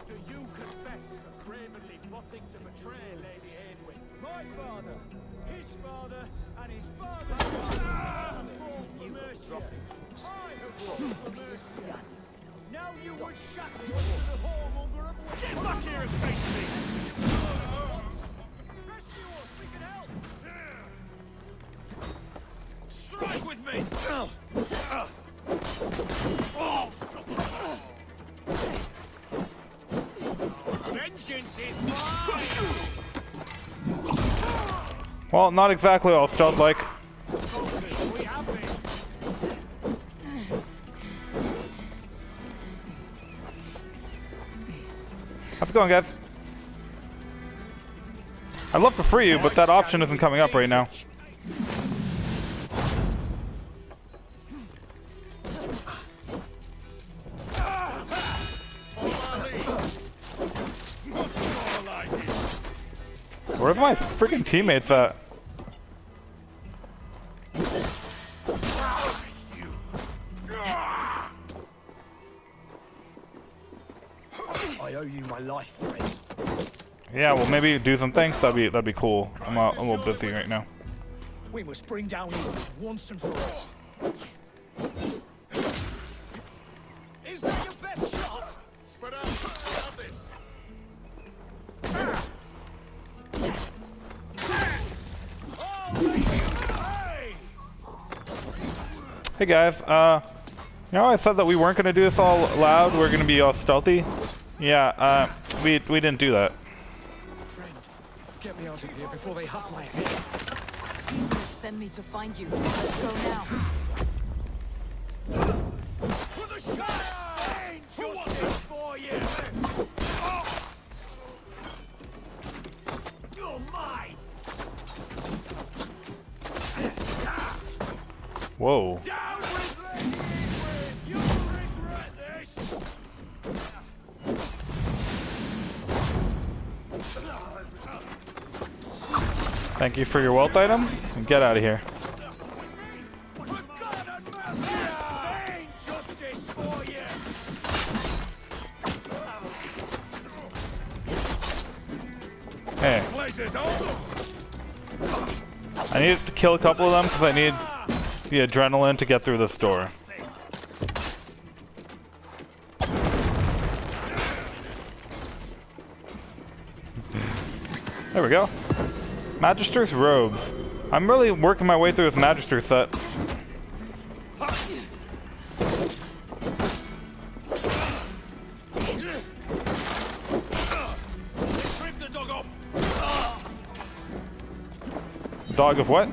Do you confess for cravenly plotting to betray Lady Eivor? My father, his father, and his father's father have fought for mercy. I have fought for mercy. Now you would shatter us to the whoremonger of witch. Get back here and face me! Rescue us, we can help! Strike with me! Vengeance is mine! Well, not exactly all stealth-like. going, guys. I'd love to free you, but that option isn't coming up right now. Where's my freaking teammates at? I owe you my life, friend. Yeah, well, maybe do some things. That'd be cool. I'm a little busy right now. We must bring down evil once and for all. Is that your best shot? Spread out. Got this. Hey guys, you know I said that we weren't gonna do this all loud. We're gonna be all stealthy. Yeah, we didn't do that. Friend, get me out of here before they huff my head. Eivor send me to find you. Let's go now. For the shine! Justice for you! You're mine! Whoa. Down with Lady Eivor! You'll regret this! Thank you for your wealth item. And get out of here. Justice for you! Hey. I need to kill a couple of them because I need the adrenaline to get through this door. There we go. Magister's robes. I'm really working my way through this Magister set. Dog of what?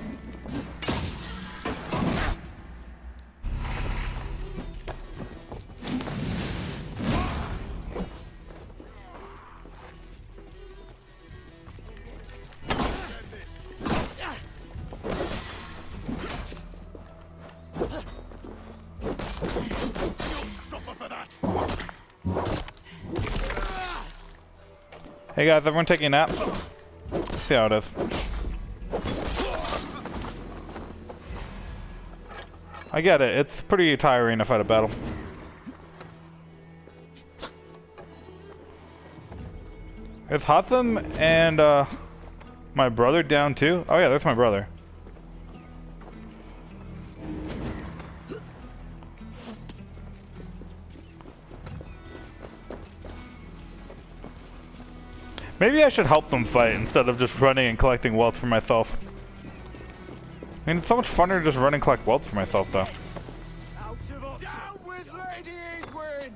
Hey guys, everyone taking a nap? Let's see how it is. I get it, it's pretty tiring to fight a battle. Is Assasin and my brother down too? Oh yeah, that's my brother. Maybe I should help them fight instead of just running and collecting wealth for myself. I mean, it's so much funner to just run and collect wealth for myself, though. Down with Lady Eivor!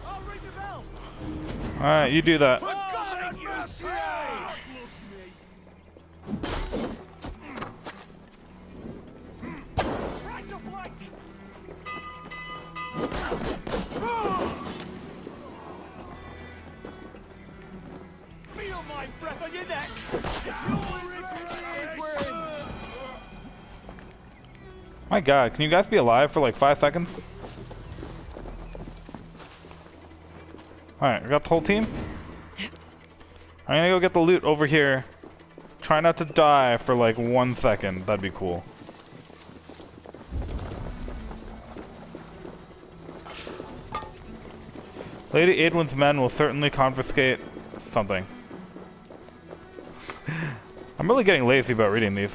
I'll ring the bell! Alright, you do that. Feel my breath on your neck! My god, can you guys be alive for like 5 seconds? Alright, we got the whole team. I'm gonna go get the loot over here. Try not to die for like 1 second. That'd be cool. Lady Eidwin's men will certainly confiscate something. I'm really getting lazy about reading these.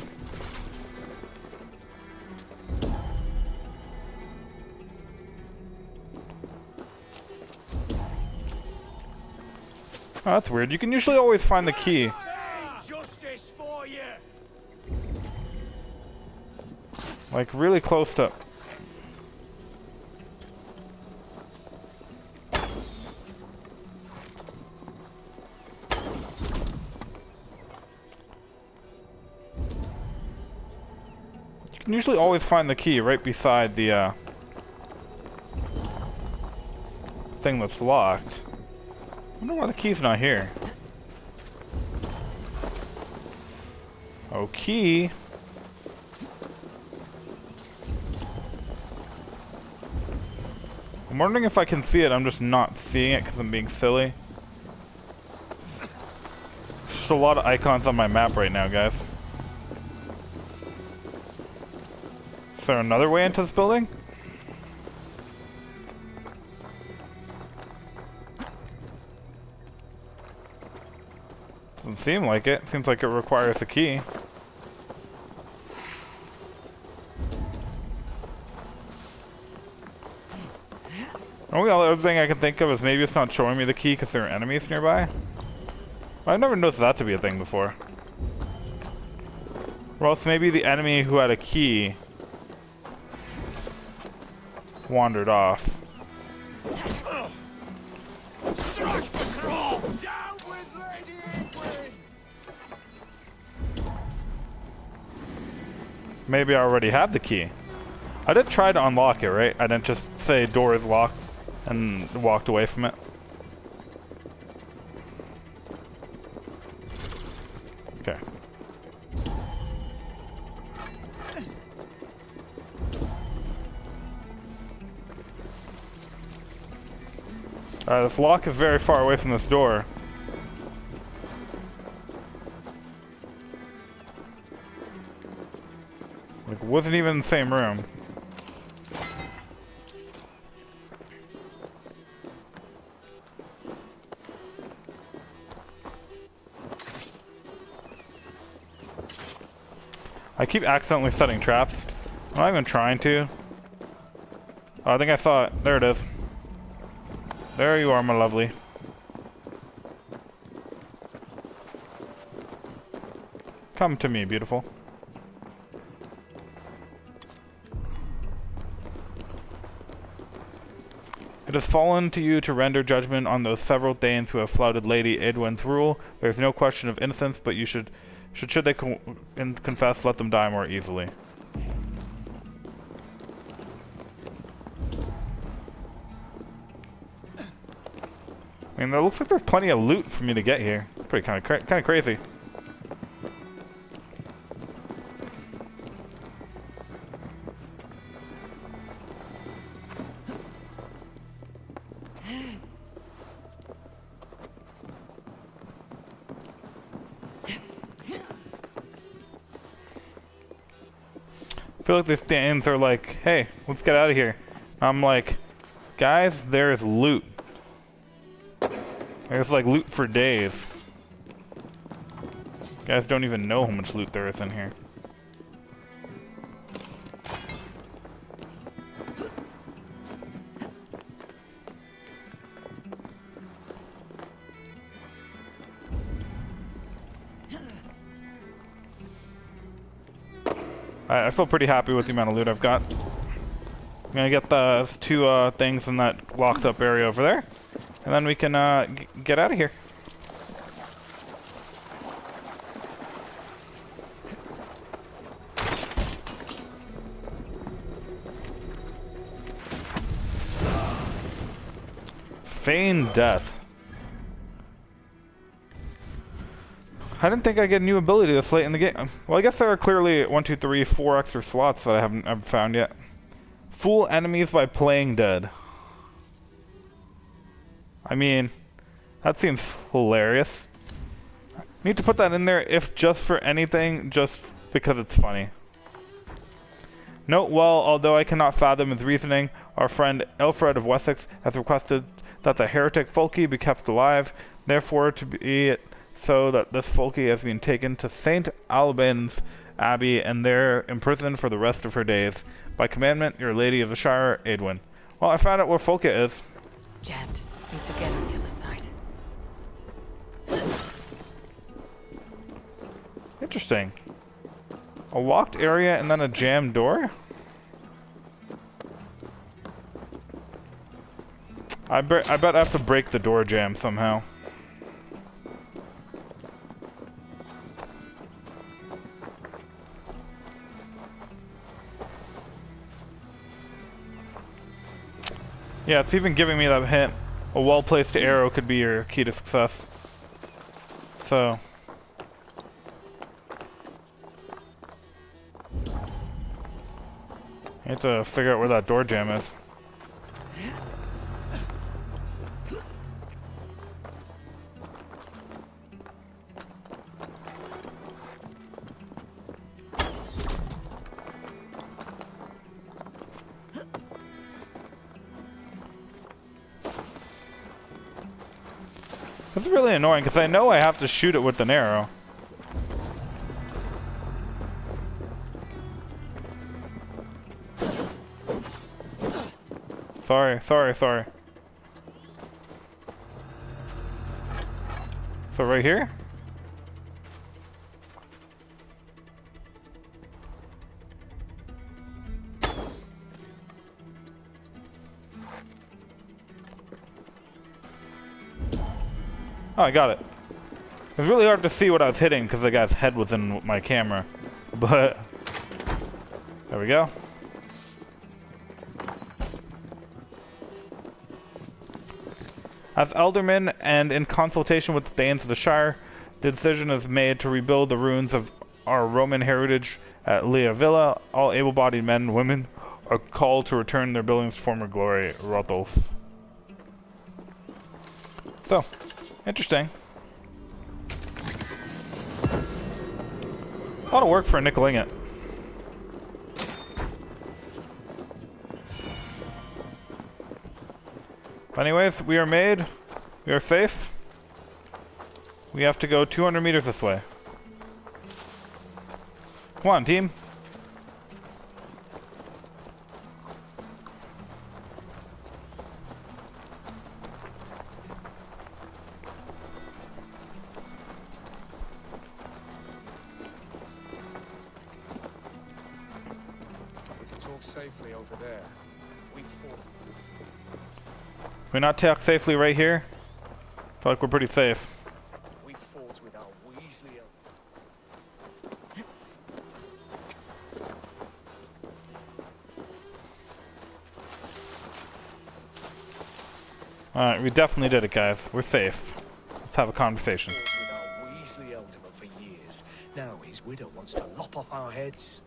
Oh, that's weird. You can usually always find the key. Justice for you! Like really close to... can usually always find the key right beside the thing that's locked. I wonder why the key's not here. Oh, key. I'm wondering if I can see it. I'm just not seeing it because I'm being silly. There's just a lot of icons on my map right now, guys. Is there another way into this building? Doesn't seem like it. Seems like it requires a key. The only other thing I can think of is maybe it's not showing me the key because there are enemies nearby. I've never noticed that to be a thing before. Or else maybe the enemy who had a key wandered off. Maybe I already had the key. I did try to unlock it, right? I didn't just say door is locked and walked away from it. Okay. This lock is very far away from this door. Like, wasn't even in the same room. I keep accidentally setting traps. I'm not even trying to. Oh, I think I saw it. There it is. There you are, my lovely. Come to me, beautiful. It has fallen to you to render judgment on those several Danes who have flouted Lady Eidwyn's rule. There is no question of innocence, but you should they confess, let them die more easily. I mean, it looks like there's plenty of loot for me to get here. It's pretty kind of crazy. I feel like the Danes are like, hey, let's get out of here. I'm like, guys, there's loot. There's like loot for days. You guys don't even know how much loot there is in here. I feel pretty happy with the amount of loot I've got. I'm gonna get the two things in that locked up area over there, and then we can get out of here. Feigned death. I didn't think I'd get a new ability this late in the game. Well, I guess there are clearly 1, 2, 3, 4 extra slots that I haven't found yet. Fool enemies by playing dead. I mean, that seems hilarious. Need to put that in there if just for anything, just because it's funny. Note well, although I cannot fathom his reasoning, our friend Elfred of Wessex has requested that the heretic Folky be kept alive, therefore to be it so that this Folky has been taken to St. Alban's Abbey and there imprisoned for the rest of her days. By commandment, your Lady of the Shire, Eidwyn. Well, I found out where Folky is. Jammed. Need to get on the other side. Interesting. A locked area and then a jammed door? I bet I have to break the door jam somehow. Yeah, it's even giving me that hint. A well-placed arrow could be your key to success. So... I have to figure out where that door jam is. It's really annoying because I know I have to shoot it with an arrow. Sorry. So right here? Oh, I got it. It was really hard to see what I was hitting because the guy's head was in my camera. But... there we go. As Alderman and in consultation with the Danes of the Shire, the decision is made to rebuild the ruins of our Roman heritage at Villa. All able-bodied men and women are called to return their buildings to former glory, Rothulf. So, interesting. A lot of work for a nickel ingot. But anyways, we are made. We are safe. We have to go 200 meters this way. Come on, team. We can talk safely over there. We fought. Can we not talk safely right here? I feel like we're pretty safe. We fought with our Weasley. Alright, we definitely did it, guys. We're safe. Let's have a conversation. With our Weasley Ultima for years. Now his widow wants to lop off our heads.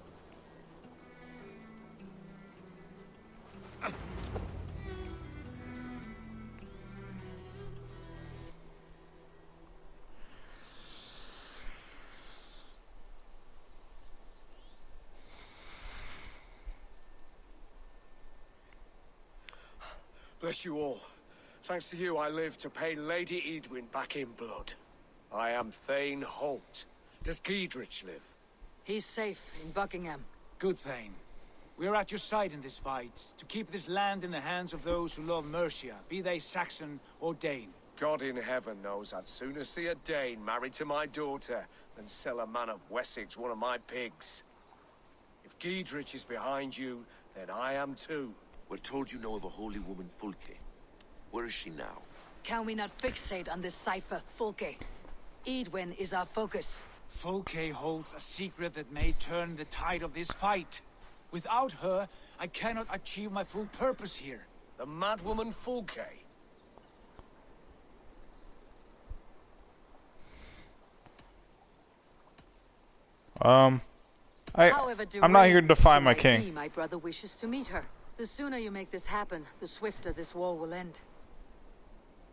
Bless you all. Thanks to you, I live to pay Lady Edwin back in blood. I am Thane Holt. Does Giedrich live? He's safe in Buckingham. Good, Thane. We are at your side in this fight, to keep this land in the hands of those who love Mercia, be they Saxon or Dane. God in heaven knows I'd sooner see a Dane married to my daughter than sell a man of Wessex one of my pigs. If Giedrich is behind you, then I am too. We're told you know of a holy woman, Fulke. Where is she now? Can we not fixate on this cipher, Fulke? Edwin is our focus. Fulke holds a secret that may turn the tide of this fight. Without her, I cannot achieve my full purpose here. The madwoman Fulke? I'm not here to defy my king. My brother wishes to meet her. The sooner you make this happen, the swifter this war will end.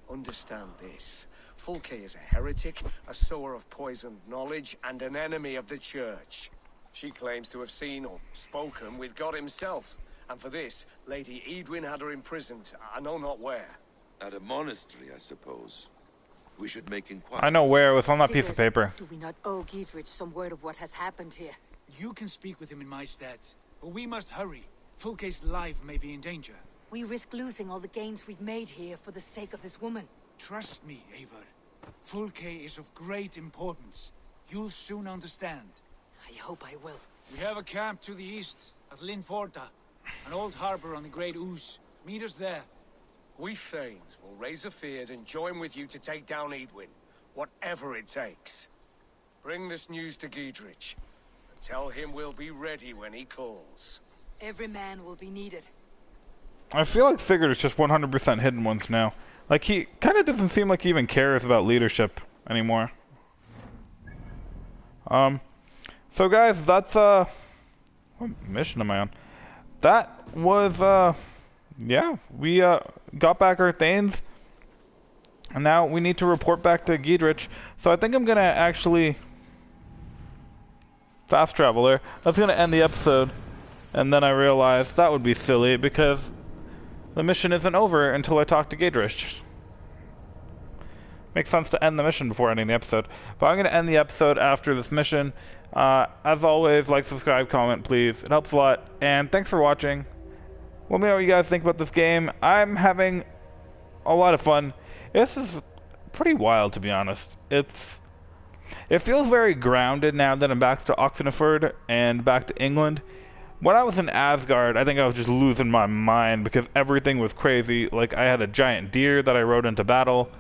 Understand this. Fulke is a heretic, a sower of poisoned knowledge, and an enemy of the Church. She claims to have seen or spoken with God himself. And for this, Lady Edwin had her imprisoned, I know not where. At a monastery, I suppose. We should make inquiries. I know where, it was on that piece of Sigurd, paper. Do we not owe Giedrich some word of what has happened here? You can speak with him in my stead, but we must hurry. Fulke's life may be in danger. We risk losing all the gains we've made here for the sake of this woman. Trust me, Eivor. Fulke is of great importance. You'll soon understand. I hope I will. We have a camp to the east at Linforta, an old harbor on the Great Ouse. Meet us there. We Thanes will raise a feard and join with you to take down Edwin, whatever it takes. Bring this news to Giedrich, and tell him we'll be ready when he calls. Every man will be needed. I feel like Sigurd is just 100% hidden ones now. Like, he kind of doesn't seem like he even cares about leadership anymore. So guys, that's, what mission am I on? That was, yeah, we, got back our Thanes. And now we need to report back to Giedrich. So I think I'm gonna actually fast travel there. That's gonna end the episode. And then I realized that would be silly because the mission isn't over until I talk to Giedrich. Makes sense to end the mission before ending the episode. But I'm gonna end the episode after this mission. As always, like, subscribe, comment, please. It helps a lot. And thanks for watching. Let me know what you guys think about this game. I'm having a lot of fun. This is pretty wild, to be honest. It feels very grounded now that I'm back to Oxenford and back to England. When I was in Asgard, I think I was just losing my mind because everything was crazy. Like, I had a giant deer that I rode into battle.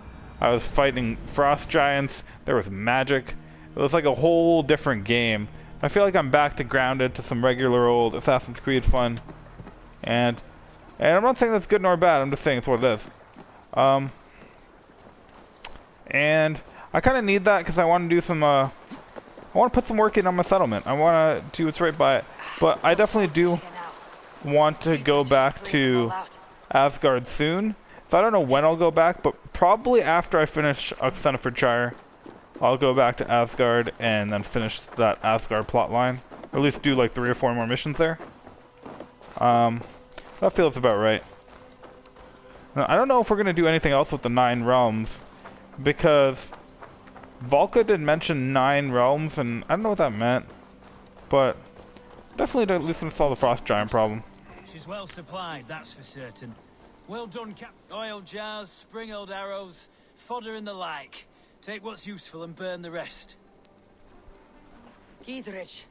I was fighting frost giants. There was magic. It was like a whole different game. I feel like I'm back to grounded to some regular old Assassin's Creed fun. And I'm not saying that's good nor bad. I'm just saying it's what it is. And I kind of need that because I want to do some, I want to put some work in on my settlement. I want to do what's right by it. But I definitely do want to go back to Asgard soon. So I don't know when I'll go back, but probably after I finish Oxenfordshire, I'll go back to Asgard and then finish that Asgard plotline. Or at least do like 3 or 4 more missions there. That feels about right. Now, I don't know if we're going to do anything else with the 9 realms. Because Valka did mention 9 realms, and I don't know what that meant. But definitely at least gonna solve the frost giant problem. She's well supplied, that's for certain. Well done, Cap. Oil jars, spring-oiled arrows, fodder and the like. Take what's useful and burn the rest. Giedrich.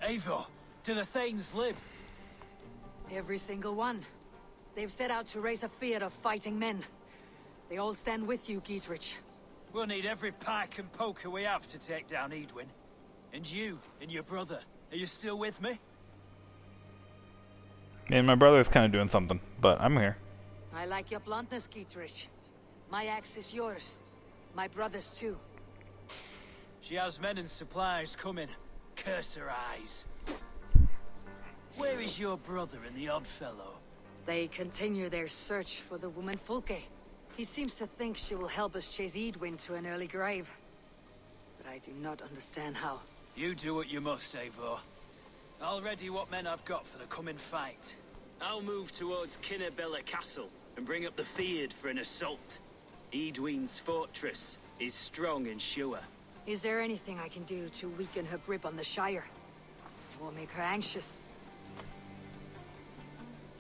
Eivor, do the Thanes live? Every single one. They've set out to raise a fear of fighting men. They all stand with you, Giedrich. We'll need every pike and poker we have to take down Edwin. And you, and your brother, are you still with me? And my brother's kind of doing something, but I'm here. I like your bluntness, Giedrich. My axe is yours. My brother's too. She has men and supplies coming. Curse her eyes. Where is your brother and the odd fellow? They continue their search for the woman Fulke. He seems to think she will help us chase Edwin to an early grave. But I do not understand how. You do what you must, Eivor. I'll ready what men I've got for the coming fight. I'll move towards Kinnabella Castle and bring up the Feared for an assault. Edwin's fortress is strong and sure. Is there anything I can do to weaken her grip on the Shire? It will make her anxious.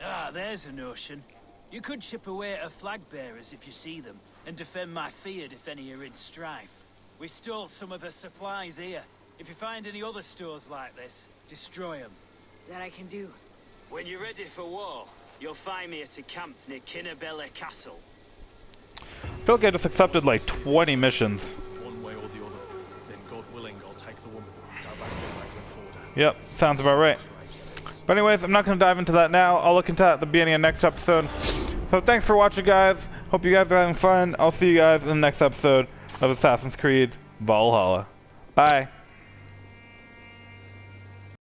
Ah, there's a notion. You could chip away at her flag bearers if you see them, and defend my Feared if any are in strife. We stole some of her supplies here. If you find any other stores like this, destroy them. That I can do. When you're ready for war, you'll find me at a camp near Kinnabella Castle. I feel like I just accepted like 20 missions. One way or the other. Then God willing, I'll take the woman. Go back to Franklin Ford. Yep, sounds about right. But anyways, I'm not going to dive into that now. I'll look into that at the beginning of next episode. So thanks for watching, guys. Hope you guys are having fun. I'll see you guys in the next episode of Assassin's Creed Valhalla. Bye.